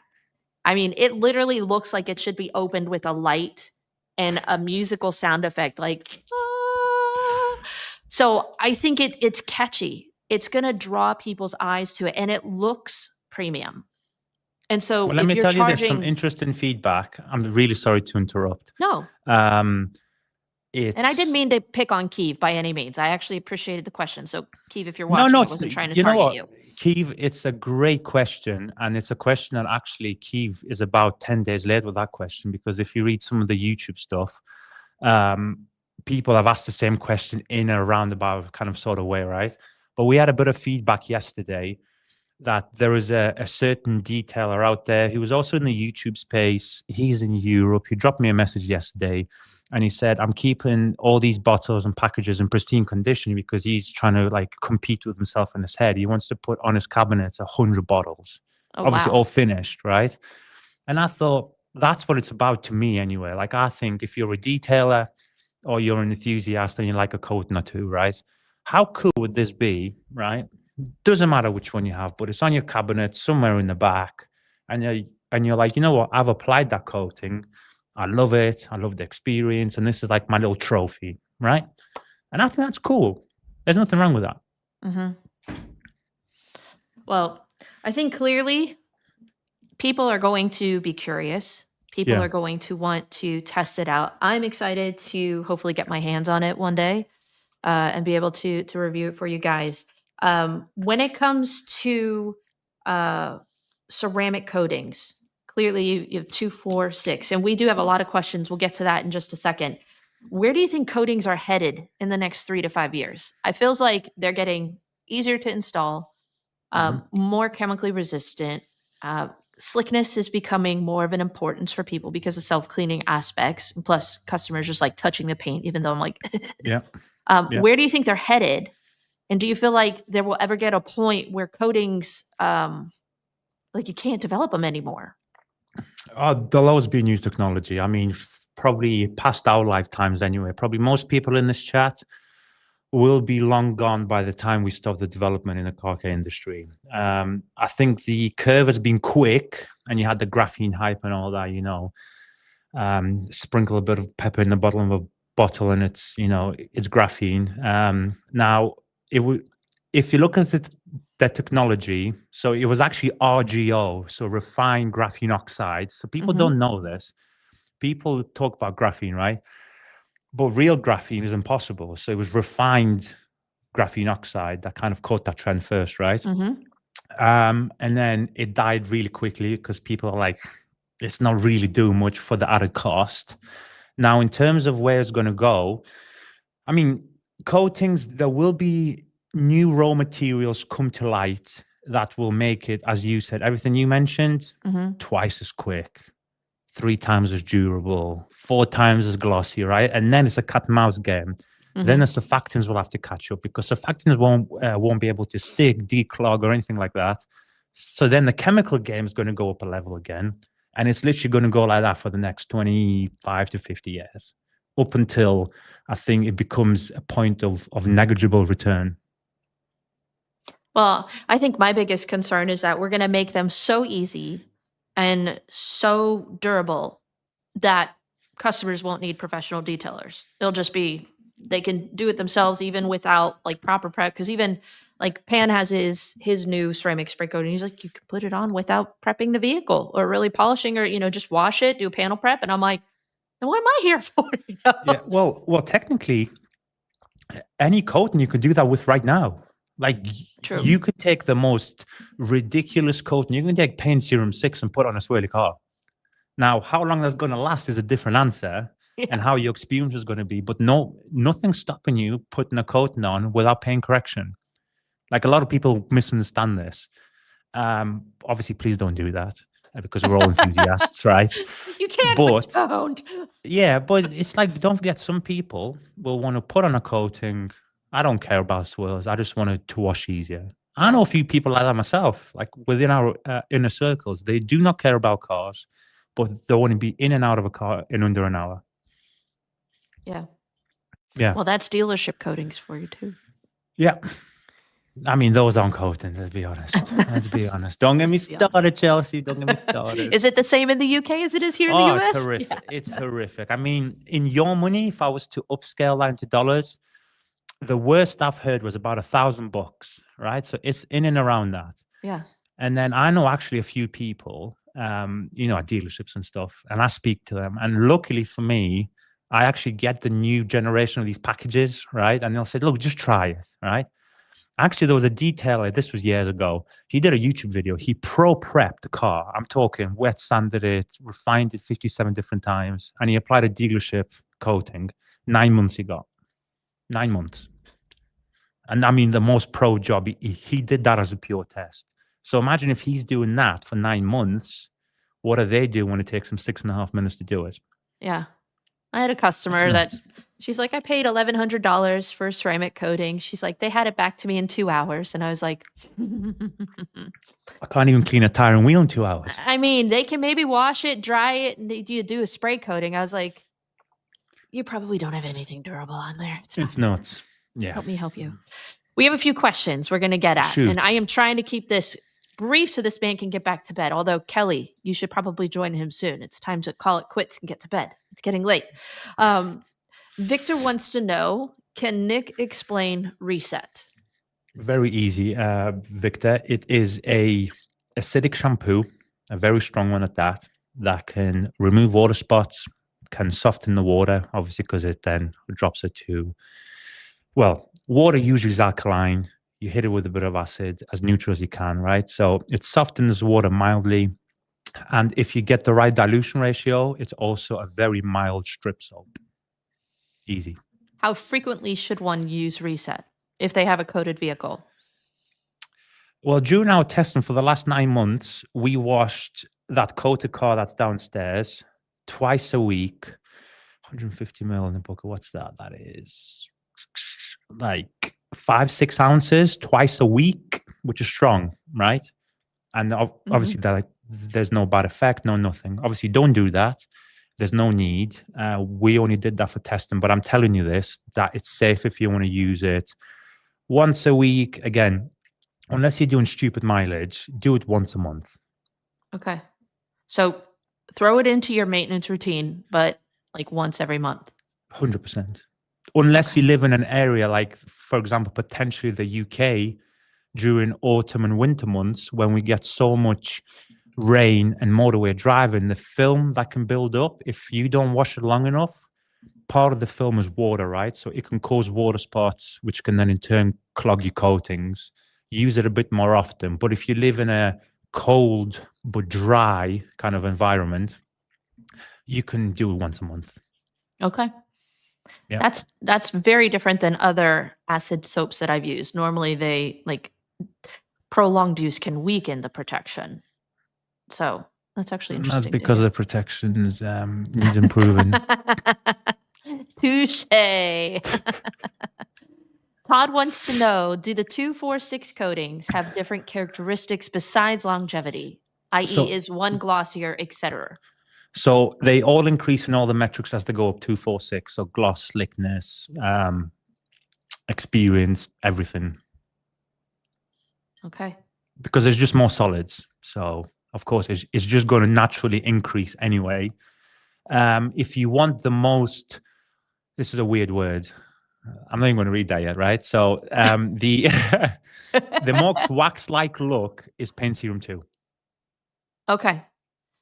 I mean, it literally looks like it should be opened with a light and a musical sound effect, like, ah. So I think it's catchy. It's going to draw people's eyes to it, and it looks premium. And so let me tell you, there's some interesting feedback. I'm really sorry to interrupt. No. And I didn't mean to pick on Keith by any means. I actually appreciated the question. So, Keith, if you're watching, I wasn't trying to target you. Keith, it's a great question. And it's a question that actually Keith is about 10 days late with that question. Because if you read some of the YouTube stuff, people have asked the same question in a roundabout kind of sort of way, right? But we had a bit of feedback yesterday that there is a certain detailer out there who was also in the YouTube space. He's in Europe. He dropped me a message yesterday and he said, I'm keeping all these bottles and packages in pristine condition because he's trying to like compete with himself in his head. He wants to put on his cabinets 100 bottles, obviously all finished, right? And I thought that's what it's about to me anyway. Like, I think if you're a detailer or you're an enthusiast and you like a coating or two, right? How cool would this be, right? Doesn't matter which one you have, but it's on your cabinet somewhere in the back, and you're like, you know what? I've applied that coating. I love it. I love the experience, and this is like my little trophy, right? And I think that's cool. There's nothing wrong with that. Well, I think clearly people are going to be curious. People are going to want to test it out. I'm excited to hopefully get my hands on it one day and be able to review it for you guys. When it comes to ceramic coatings, clearly you have 2, 4, 6, and we do have a lot of questions. We'll get to that in just a second. Where do you think coatings are headed in the next 3 to 5 years? I feels like they're getting easier to install, more chemically resistant. Uh, Slickness is becoming more of an importance for people because of self-cleaning aspects. And plus, customers just like touching the paint, even though I'm like, Yeah. Yeah. where do you think they're headed? And do you feel like there will ever get a point where coatings, like you can't develop them anymore? There'll always be new technology. I mean, probably past our lifetimes anyway. Probably most people in this chat will be long gone by the time we stop the development in the car care industry. I think the curve has been quick, and you had the graphene hype and all that, sprinkle a bit of pepper in the bottom of a bottle and it's, it's graphene. Now, if you look at the technology, so it was actually RGO, so refined graphene oxide. So people don't know this. People talk about graphene, right? But real graphene is impossible. So it was refined graphene oxide that kind of caught that trend first, right? And then it died really quickly because people are like, it's not really doing much for the added cost. Now, in terms of where it's going to go, I mean, coatings, there will be new raw materials come to light that will make it, as you said, everything you mentioned, twice as quick, 3 times as durable, 4 times as glossy, right? And then it's a cat and mouse game. Then the surfactants will have to catch up because surfactants won't be able to stick, declog, or anything like that. So then the chemical game is going to go up a level again. And it's literally going to go like that for the next 25 to 50 years, up until I think it becomes a point of negligible return. Well, I think my biggest concern is that we're going to make them so easy and so durable that customers won't need professional detailers. It'll just be they can do it themselves even without like proper prep. Because even like Pan has his new ceramic spray coat, and he's like, you can put it on without prepping the vehicle or really polishing, or just wash it, do a panel prep, and I'm like, and what am I here for? Yeah, well, technically, any coating you could do that with right now. Like, True. You could take the most ridiculous coating. You can take Paint Serum 6 and put on a swirly car. Now, how long that's going to last is a different answer, and how your experience is going to be. But nothing's stopping you putting a coating on without paint correction. Like, a lot of people misunderstand this. Obviously, please don't do that because we're all enthusiasts, right? You can't, but don't. Yeah, but it's like, don't forget, some people will want to put on a coating. I don't care about swirls. I just want it to wash easier. I know a few people like that myself, like within our inner circles. They do not care about cars, but they want to be in and out of a car in under an hour. Yeah. Yeah. Well, that's dealership coatings for you too. Yeah. I mean, those aren't coatings, let's be honest. Let's be honest. Don't get me started, Chelsea. Don't get me started. Is it the same in the UK as it is here in the US? It's horrific. Yeah. It's horrific. I mean, in your money, if I was to upscale that into dollars, the worst I've heard was about $1,000, right? So it's in and around that. Yeah. And then I know actually a few people, at dealerships and stuff, and I speak to them. And luckily for me, I actually get the new generation of these packages, right? And they'll say, look, just try it, right? Actually, there was a detailer, this was years ago. He did a YouTube video. He prepped the car. I'm talking wet sanded it, refined it 57 different times, and he applied a dealership coating. 9 months he got. 9 months. And I mean, the most pro job, he did that as a pure test. So imagine if he's doing that for 9 months, what are they doing when it takes him 6.5 minutes to do it? Yeah. I had a customer that she's like, I paid $1,100 for ceramic coating. She's like, they had it back to me in 2 hours. And I was like, I can't even clean a tire and wheel in 2 hours. I mean, they can maybe wash it, dry it, and you do a spray coating. I was like, you probably don't have anything durable on there. It's nuts. Yeah. Help me help you. We have a few questions we're going to get at. Shoot. And I am trying to keep this brief so this man can get back to bed. Although, Kelly, you should probably join him soon. It's time to call it quits and get to bed. It's getting late. Victor wants to know, can Nick explain reset? Very easy, Victor. It is a acidic shampoo, a very strong one at that can remove water spots, can soften the water, obviously, because it then drops it to, well, water usually is alkaline. You hit it with a bit of acid, as neutral as you can, right? So it softens water mildly. And if you get the right dilution ratio, it's also a very mild strip soap. Easy. How frequently should one use reset if they have a coated vehicle? Well, during our testing for the last 9 months, we washed that coated car that's downstairs twice a week. 150 mil in the bucket. What's that? That is like 5-6 ounces twice a week, which is strong, right? And obviously, there's no bad effect, no nothing. Obviously, don't do that. There's no need. We only did that for testing, but I'm telling you this, that it's safe if you want to use it once a week. Again, unless you're doing stupid mileage, do it once a month. Okay. So throw it into your maintenance routine, but like once every month. 100%. Unless you live in an area like, for example, potentially the UK during autumn and winter months when we get so much rain and motorway driving, the film that can build up, if you don't wash it long enough, part of the film is water, right? So it can cause water spots, which can then in turn clog your coatings. Use it a bit more often. But if you live in a cold but dry kind of environment, you can do it once a month. Okay. Yeah. That's very different than other acid soaps that I've used. Normally they like prolonged use can weaken the protection. So that's actually interesting. That's because the protections needs improving. Touche. Todd wants to know, do the 2, 4, 6 coatings have different characteristics besides longevity, i.e. is one glossier, etc.? So they all increase in all the metrics as they go up 2, 4, 6. So gloss, slickness, experience, everything. Okay. Because there's just more solids. So of course it's just going to naturally increase anyway. If you want the most, this is a weird word. I'm not even going to read that yet, right? So the most wax-like look is Paint Serum 2. Okay.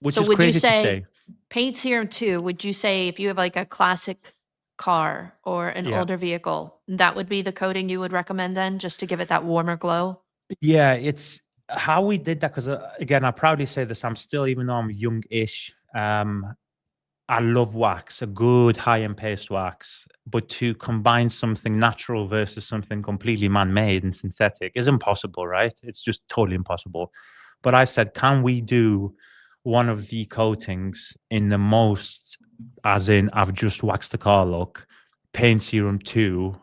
Which so is would crazy you say, to say. Paint Serum 2, would you say if you have like a classic car or an older vehicle, that would be the coating you would recommend then, just to give it that warmer glow? Yeah, it's how we did that because, again, I proudly say this, I'm still, even though I'm young-ish, I love wax, a good high-end paste wax, but to combine something natural versus something completely man-made and synthetic is impossible, right? It's just totally impossible. But I said, can we do one of the coatings in the most, as in I've just waxed the car look? Paint Serum 2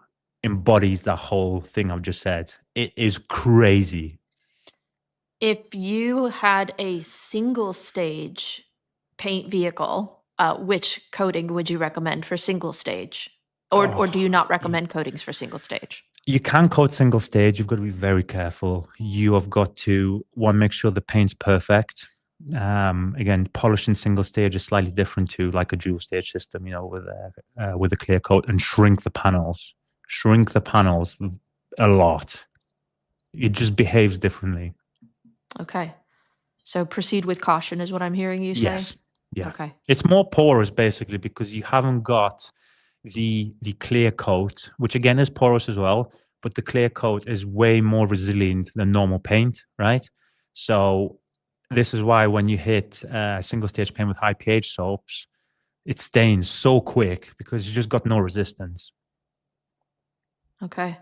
embodies that whole thing I've just said. It is crazy. If you had a single stage paint vehicle, which coating would you recommend for single stage? Or do you not recommend coatings for single stage? You can coat single stage. You've got to be very careful. You have got to, one, make sure the paint's perfect. Again, polishing single stage is slightly different to like a dual stage system, with a clear coat, and shrink the panels. Shrink the panels a lot. It just behaves differently. Okay. So proceed with caution is what I'm hearing you say? Yes. Yeah. Okay. It's more porous basically because you haven't got the clear coat, which again is porous as well, but the clear coat is way more resilient than normal paint, right? So this is why when you hit single stage paint with high pH soaps, it stains so quick because you just got no resistance. Okay.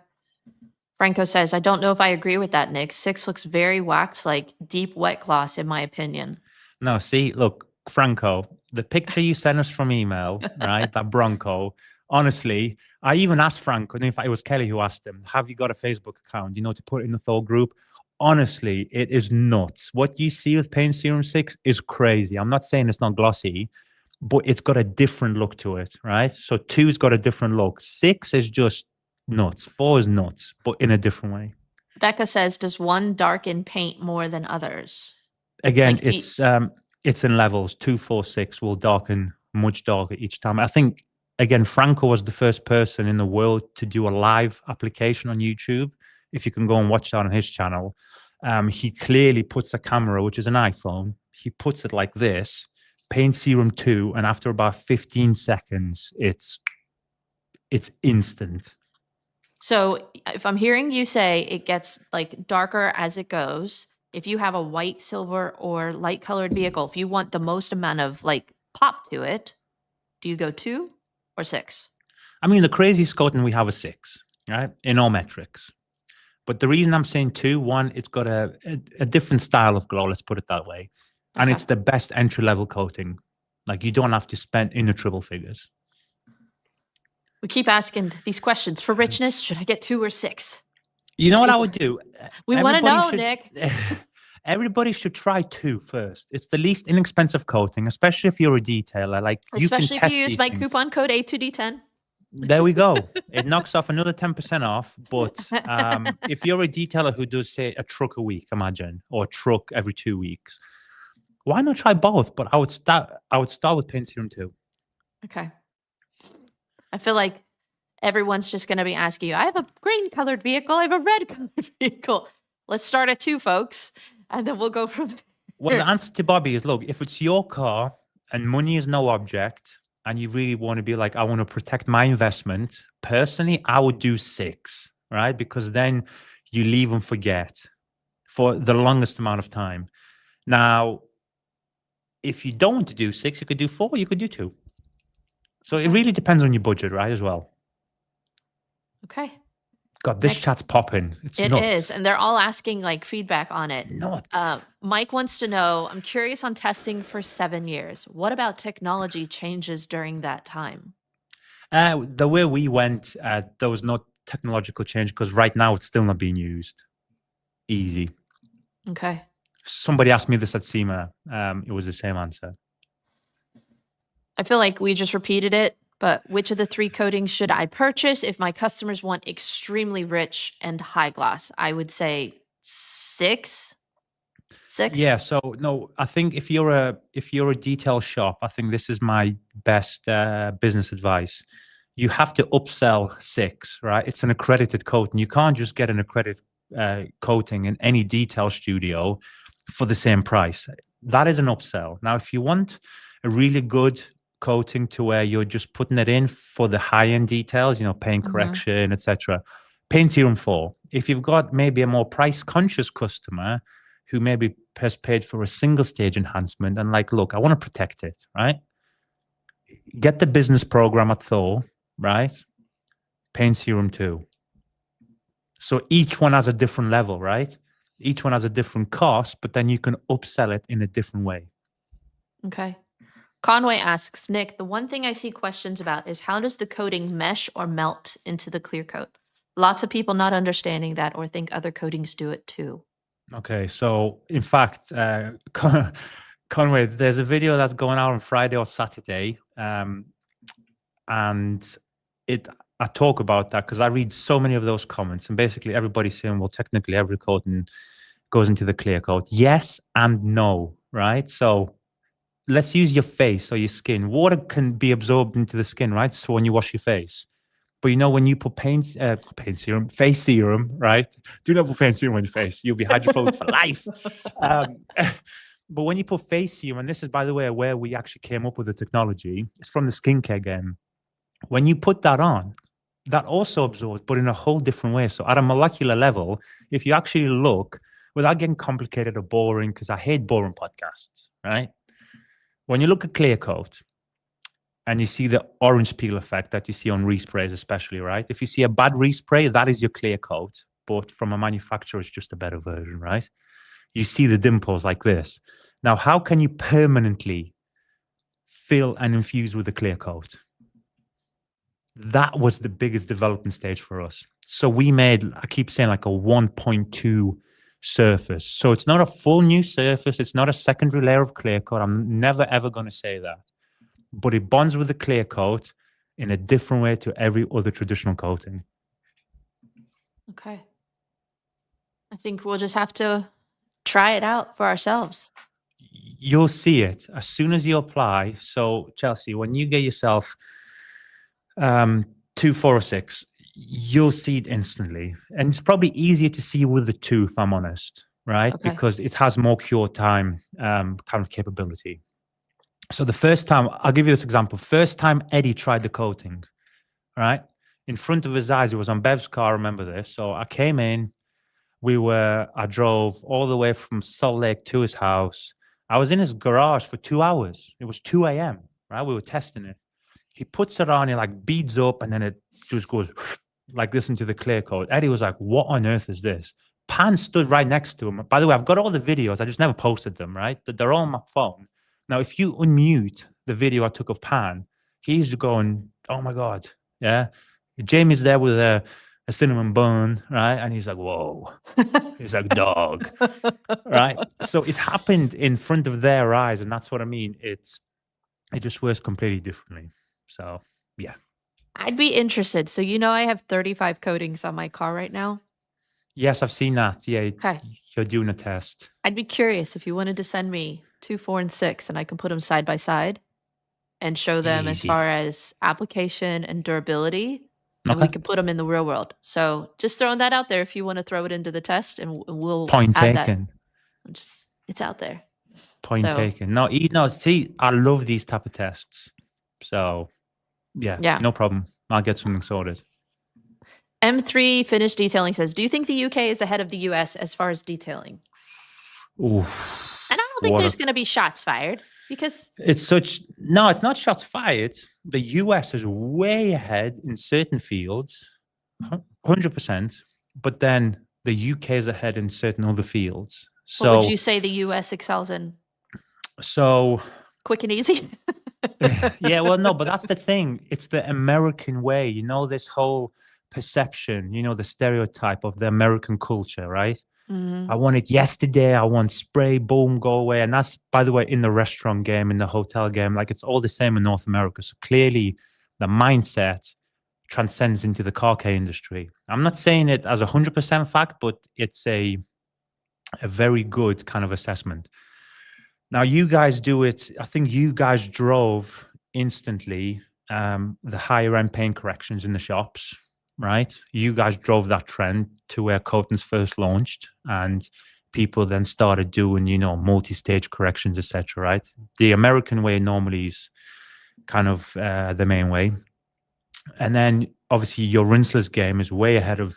Franco says, I don't know if I agree with that, Nick. 6 looks very wax-like, deep wet gloss, in my opinion. No, see, look, Franco, the picture you sent us from email, right? That Bronco. Honestly, I even asked Franco, and in fact, it was Kelly who asked him, have you got a Facebook account, to put in the Thor group? Honestly, it is nuts. What you see with Paint Serum 6 is crazy. I'm not saying it's not glossy, but it's got a different look to it, right? So 2's got a different look. 6 is just nuts. 4 is nuts, but in a different way. Becca says, does one darken paint more than others? Again, it's in levels. 2, 4, 6 will darken much darker each time. I think, again, Franco was the first person in the world to do a live application on YouTube. If you can go and watch that on his channel, he clearly puts a camera, which is an iPhone, he puts it like this, Paint Serum 2, and after about 15 seconds, it's instant. So if I'm hearing you say it gets like darker as it goes, if you have a white, silver, or light colored vehicle, if you want the most amount of like pop to it, do you go 2 or 6? I mean, the craziest coating we have is 6, right? In all metrics. But the reason I'm saying 2, one, it's got a different style of glow, let's put it that way. And it's the best entry-level coating. Like, you don't have to spend in the triple figures. We keep asking these questions. For richness, should I get 2 or 6? You know what I would do? We want to know, Nick. Everybody should try 2 first. It's the least inexpensive coating, especially if you're a detailer. Like, especially if you use my coupon code A2D10. There we go. It knocks off another 10% off. But if you're a detailer who does, say, a truck a week, imagine, or a truck every 2 weeks, why not try both? But I would start with paint serum 2. Okay. I feel like everyone's just going to be asking you, I have a green colored vehicle. I have a red colored vehicle. Let's start at 2, folks. And then we'll go from there. Well, the answer to Bobby is, look, if it's your car and money is no object, and you really want to be like, I want to protect my investment, personally, I would do 6, right? Because then you leave and forget for the longest amount of time. Now, if you don't want to do 6, you could do 4, you could do 2. So it really depends on your budget, right, as well. Okay. God, this chat's popping. It is. And they're all asking like feedback on it. Nuts. Mike wants to know, I'm curious on testing for 7 years. What about technology changes during that time? The way we went, there was no technological change because right now it's still not being used. Easy. Okay. Somebody asked me this at SEMA. It was the same answer. I feel like we just repeated it. But which of the 3 coatings should I purchase if my customers want extremely rich and high gloss? I would say 6. 6? Yeah. So no, I think if you're a detail shop, I think this is my best business advice. You have to upsell 6, right? It's an accredited coating. You can't just get an accredited coating in any detail studio for the same price. That is an upsell. Now, if you want a really good coating to where you're just putting it in for the high-end details, paint correction, etc. Paint serum 4. If you've got maybe a more price-conscious customer who maybe has paid for a single-stage enhancement and like, look, I want to protect it, right? Get the business program at Thor, right? Paint serum 2. So each one has a different level, right? Each one has a different cost, but then you can upsell it in a different way. Okay. Conway asks, Nick, the one thing I see questions about is how does the coating mesh or melt into the clear coat? Lots of people not understanding that or think other coatings do it too. Okay, so in fact, Conway, there's a video that's going out on Friday or Saturday, and I talk about that because I read so many of those comments, and basically everybody's saying, well, technically every coating goes into the clear coat. Yes and no, right? So let's use your face or your skin. Water can be absorbed into the skin, right? So when you wash your face. But when you put paint serum, face serum, right? Do not put paint serum on your face. You'll be hydrophobic for life. But when you put face serum, and this is, by the way, where we actually came up with the technology, it's from the skincare game. When you put that on, that also absorbs, but in a whole different way. So at a molecular level, if you actually look, without getting complicated or boring, because I hate boring podcasts, right? When you look at clear coat and you see the orange peel effect that you see on resprays especially, right? If you see a bad respray, that is your clear coat, but from a manufacturer, it's just a better version, right? You see the dimples like this. Now, how can you permanently fill and infuse with a clear coat? That was the biggest development stage for us. So we made, I keep saying, like a 1.2 surface. So it's not a full new surface. It's not a secondary layer of clear coat. I'm never, ever going to say that. But it bonds with the clear coat in a different way to every other traditional coating. Okay. I think we'll just have to try it out for ourselves. You'll see it as soon as you apply. So, Chelsea, when you get yourself 2, 4, or 6, you'll see it instantly. And it's probably easier to see with the 2, if I'm honest, right? Okay. Because it has more cure time kind of capability. So the first time, I'll give you this example. First time Eddie tried the coating, right? In front of his eyes, it was on Bev's car, I remember this. So I came in, I drove all the way from Salt Lake to his house. I was in his garage for 2 hours. It was 2 a.m., right? We were testing it. He puts it on, it like beads up, and then it just goes like this into the clear coat. Eddie was like, what on earth is this? Pan stood right next to him. By the way, I've got all the videos. I just never posted them, right? They're all on my phone. Now, if you unmute the video I took of Pan, he's going, oh my God. Yeah. Jamie's there with a cinnamon bun, right? And he's like, whoa. He's like, dog. Right. So it happened in front of their eyes. And that's what I mean. It just works completely differently. So, yeah. I'd be interested. So, I have 35 coatings on my car right now. Yes, I've seen that. Yeah. Okay. You're doing a test. I'd be curious if you wanted to send me 2, 4, and 6, and I can put them side by side and show them as Easy. far as application and durability, and we can put them in the real world. So just throwing that out there if you want to throw it into the test, and we'll Point add taken. that. It's out there. Point taken. No, see, I love these type of tests. So, yeah, no problem. I'll get something sorted. M3 Finish Detailing says, do you think the UK is ahead of the US as far as detailing? Oof. And I don't think there's going to be shots fired because it's not shots fired. The US is way ahead in certain fields, 100%. But then the UK is ahead in certain other fields. So, what would you say the US excels in? So quick and easy. Yeah, well, no, but that's the thing. It's the American way, this whole perception, the stereotype of the American culture, right? Mm-hmm. I want it yesterday. I want spray, boom, go away. And that's, by the way, in the restaurant game, in the hotel game, like it's all the same in North America. So clearly the mindset transcends into the car care industry. I'm not saying it as 100% fact, but it's a very good kind of assessment. Now, you guys do it. I think you guys drove instantly the higher end paint corrections in the shops, right? You guys drove that trend to where coatings first launched, and people then started doing, multi-stage corrections, etc. Right? The American way normally is kind of the main way, and then obviously your rinseless game is way ahead of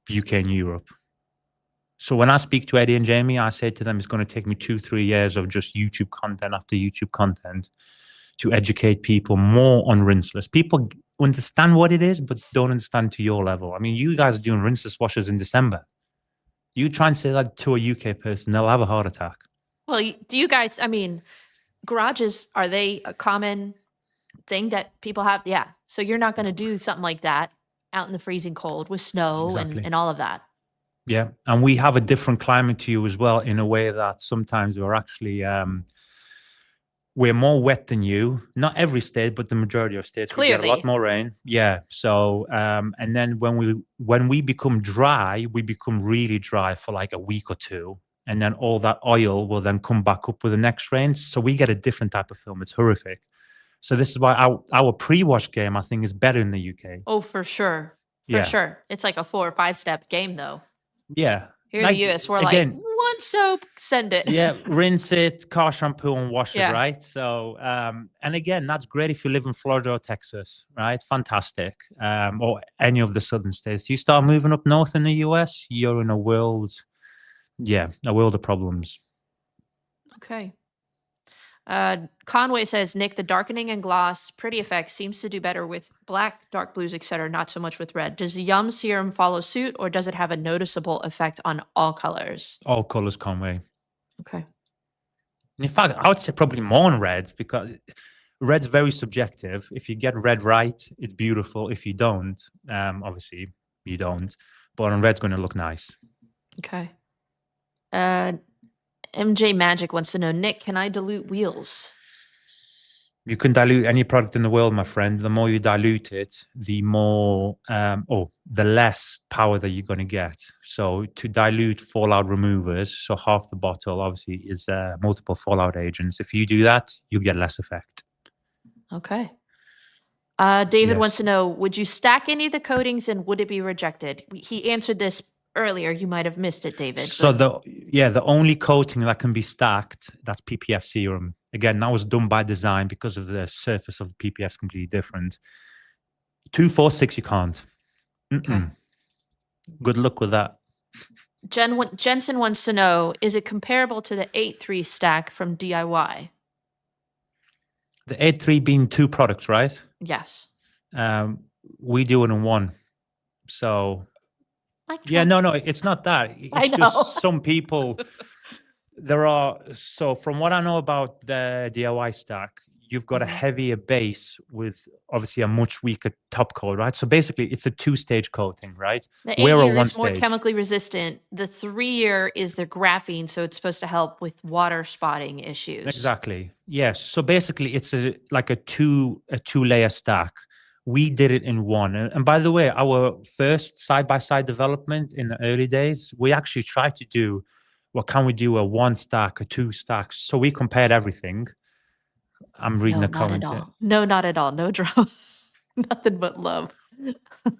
UK and Europe. So when I speak to Eddie and Jamie, I say to them, it's going to take me 2-3 years of just YouTube content after YouTube content to educate people more on rinseless. People understand what it is, but don't understand to your level. I mean, you guys are doing rinseless washes in December. You try and say that to a UK person, they'll have a heart attack. Well, do you guys, garages, are they a common thing that people have? Yeah. So you're not going to do something like that out in the freezing cold with snow and all of that. Yeah. And we have a different climate to you as well, in a way that sometimes we're actually, we're more wet than you. Not every state, but the majority of states. Clearly. We get a lot more rain. Yeah. So, and then when we become dry, we become really dry for like a week or two. And then all that oil will then come back up with the next rain. So we get a different type of film. It's horrific. So this is why our pre-wash game, I think, is better in the UK. Oh, for sure. For sure. It's like a 4 or 5 step game, though. Yeah. Here in the US, we're again, like, one soap, send it. Yeah, rinse it, car shampoo, and wash it, right? So, and again, that's great if you live in Florida or Texas, right? Fantastic. Or any of the southern states. You start moving up north in the US, you're in a world of problems. Okay. Conway says, Nick, the darkening and gloss pretty effect seems to do better with black, dark blues, etc., not so much with red. Does the Yum serum follow suit, or does it have a noticeable effect on all colors? All colors, Conway. Okay. In fact, I would say probably more on reds, because red's very subjective. If you get red right, it's beautiful. If you don't, obviously you don't. But on red's going to look nice. Okay. MJ Magic wants to know, Nick, can I dilute wheels? You can dilute any product in the world, my friend. The more you dilute it, the more, the less power that you're going to get. So to dilute fallout removers, so half the bottle obviously is multiple fallout agents. If you do that, you get less effect. Okay. David wants to know, would you stack any of the coatings and would it be rejected? He answered this earlier. You might have missed it, David. So the only coating that can be stacked, that's PPF serum. Again, that was done by design because of the surface of the PPF is completely different. 2, 4, 6, you can't. Okay. Good luck with that. Jensen wants to know, is it comparable to the 8.3 stack from DIY? The 8.3 being 2 products, right? Yes. We do it in one. So yeah, no, it's not that. I It's know. just some people. So from what I know about the DIY stack, you've got a heavier base with obviously a much weaker top coat, right? So basically, it's a two-stage coating, right? The We're a 8-year one is more stage. chemically resistant. The 3-year is the graphene, so it's supposed to help with water spotting issues. Exactly. Yes. So basically, it's like a two-layer stack. We did it in one. And by the way, our first side-by-side development in the early days, we actually tried to do, what can we do, a one stack, a two stacks. So we compared everything. I'm reading No, the not at comments. all. No, not at all. No drama. Nothing but love.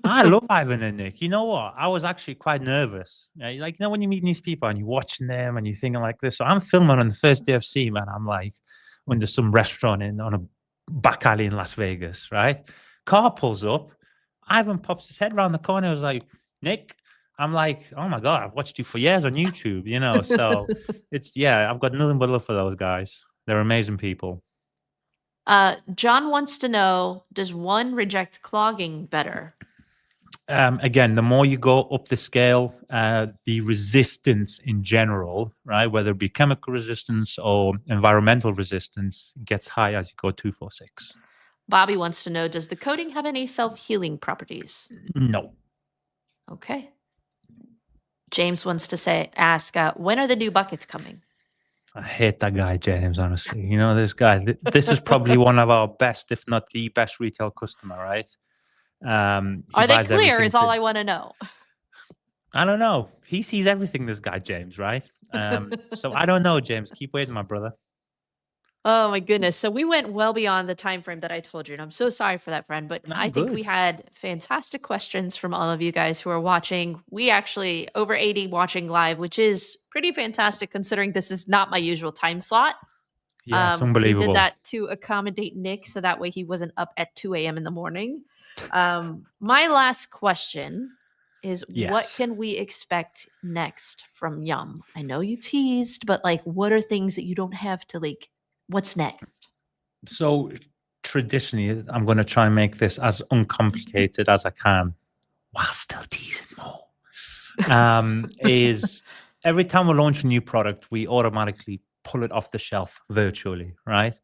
I love Ivan and Nick. You know what? I was actually quite nervous. Like, when you meet these people and you're watching them and you're thinking like this. So I'm filming on the first day of SEMA, and I'm like, when there's some restaurant on a back alley in Las Vegas, right? Car pulls up. Ivan pops his head around the corner. I was like, Nick. I'm like, oh my God, I've watched you for years on YouTube, So I've got nothing but love for those guys. They're amazing people. John wants to know, does one reject clogging better? Again, the more you go up the scale, the resistance in general, right, whether it be chemical resistance or environmental resistance, gets high as you go 246. Bobby wants to know, does the coating have any self-healing properties? No. Okay. James wants to ask, when are the new buckets coming? I hate that guy, James, honestly. This guy, this is probably one of our best, if not the best retail customer, right? Are they clear is all I want to know. I don't know. He sees everything, this guy, James, right? So I don't know, James. Keep waiting, my brother. Oh my goodness. So we went well beyond the time frame that I told you, and I'm so sorry for that, friend, but No, I think good. we had fantastic questions from all of you guys who are watching. We actually over 80 watching live, which is pretty fantastic considering this is not my usual time slot. Yeah, it's We unbelievable. did that to accommodate Nick so that way he wasn't up at 2 a.m. in the morning. My last question is, what Yes. can we expect next from Yum? I know you teased, but like, what are things that you don't have to like, what's next? So traditionally, I'm going to try and make this as uncomplicated as I can while still teasing more. Is every time we launch a new product, we automatically pull it off the shelf virtually, right?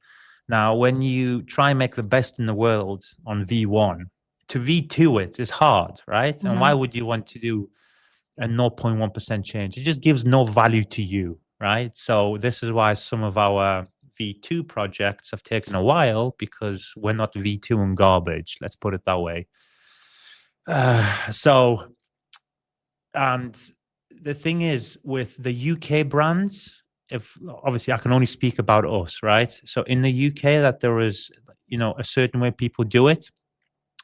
Now, when you try and make the best in the world on V1, to V2 it is hard, right? And why would you want to do a 0.1% change? It just gives no value to you, right? So this is why some of our V2 projects have taken a while, because we're not V2 and garbage. Let's put it that way. And the thing is, with the UK brands, if obviously I can only speak about us, right? So in the UK, that there is, a certain way people do it,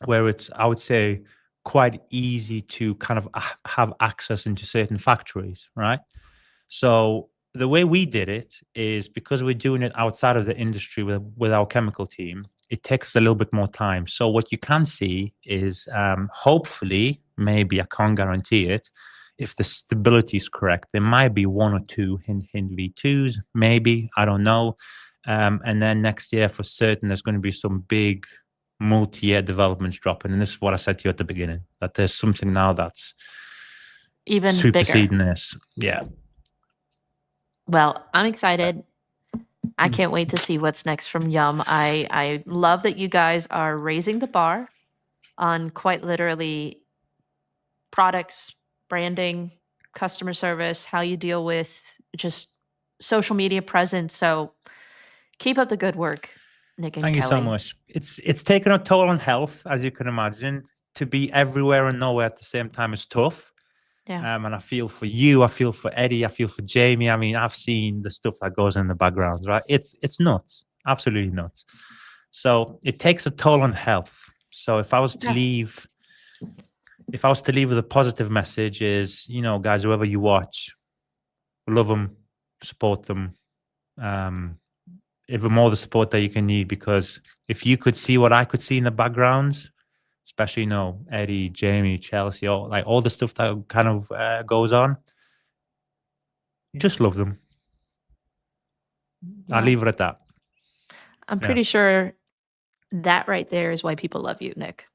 where it's, I would say, quite easy to kind of have access into certain factories, right? So the way we did it is, because we're doing it outside of the industry with our chemical team, it takes a little bit more time. So what you can see is, hopefully, maybe, I can't guarantee it, if the stability is correct, there might be one or two hint V2s, maybe, I don't know. And then next year, for certain, there's going to be some big multi-year developments dropping. And this is what I said to you at the beginning, that there's something now that's even superseding bigger. this. Yeah. Well, I'm excited. I can't wait to see what's next from Yum. I love that you guys are raising the bar on quite literally products, branding, customer service, how you deal with just social media presence. So keep up the good work, Nick and Thank you so Kelly. much. It's taken a toll on health, as you can imagine. To be everywhere and nowhere at the same time is tough. Yeah. And I feel for you, I feel for Eddie, I feel for Jamie. I mean, I've seen the stuff that goes in the background, right? It's nuts, absolutely nuts. So it takes a toll on health. So if I was to leave with a positive message, is, guys, whoever you watch, love them, support them. Even more the support that you can need, because if you could see what I could see in the backgrounds, especially, Eddie, Jamie, Chelsea, all the stuff that kind of goes on, just love them. I'll leave it at that. I'm pretty sure That right there is why people love you, Nick.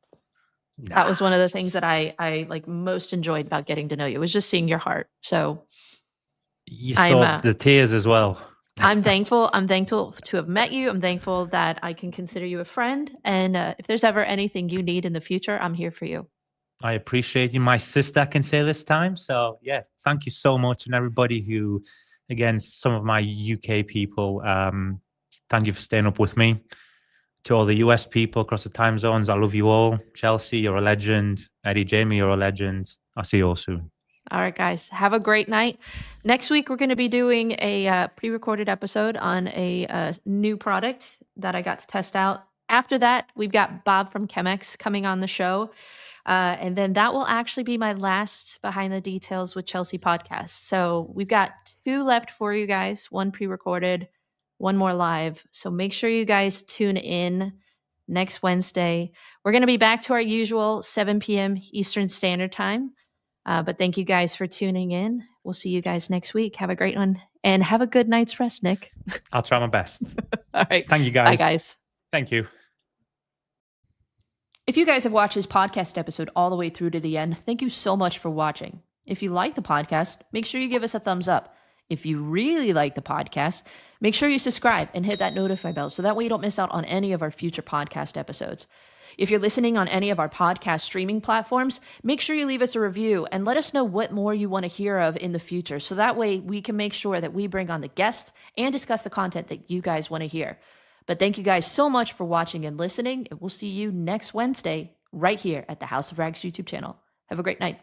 That was one of the things that I like most enjoyed about getting to know you, was just seeing your heart. So You I'm saw the tears as well. I'm thankful. I'm thankful to have met you. I'm thankful that I can consider you a friend. And if there's ever anything you need in the future, I'm here for you. I appreciate you. My sister, I can say this time. So yeah, thank you so much. And everybody who, again, some of my UK people, thank you for staying up with me. To all the US people across the time zones, I love you all. Chelsea, you're a legend. Eddie, Jamie, you're a legend. I'll see you all soon. All right, guys, have a great night. Next week, we're going to be doing a pre-recorded episode on a new product that I got to test out. After that, we've got Bob from Chemex coming on the show. And then that will actually be my last Behind the Details with Chelsea podcast. So we've got 2 left for you guys, 1 pre-recorded, 1 more live. So make sure you guys tune in next Wednesday. We're going to be back to our usual 7 p.m. Eastern Standard Time. But thank you guys for tuning in. We'll see you guys next week. Have a great one and have a good night's rest, Nick. I'll try my best. All right. Thank you, guys. Bye, guys. Thank you. If you guys have watched this podcast episode all the way through to the end, thank you so much for watching. If you like the podcast, make sure you give us a thumbs up. If you really like the podcast, make sure you subscribe and hit that notify bell so that way you don't miss out on any of our future podcast episodes. If you're listening on any of our podcast streaming platforms, make sure you leave us a review and let us know what more you want to hear of in the future. So that way we can make sure that we bring on the guests and discuss the content that you guys want to hear. But thank you guys so much for watching and listening. And we'll see you next Wednesday right here at the House of Rags YouTube channel. Have a great night.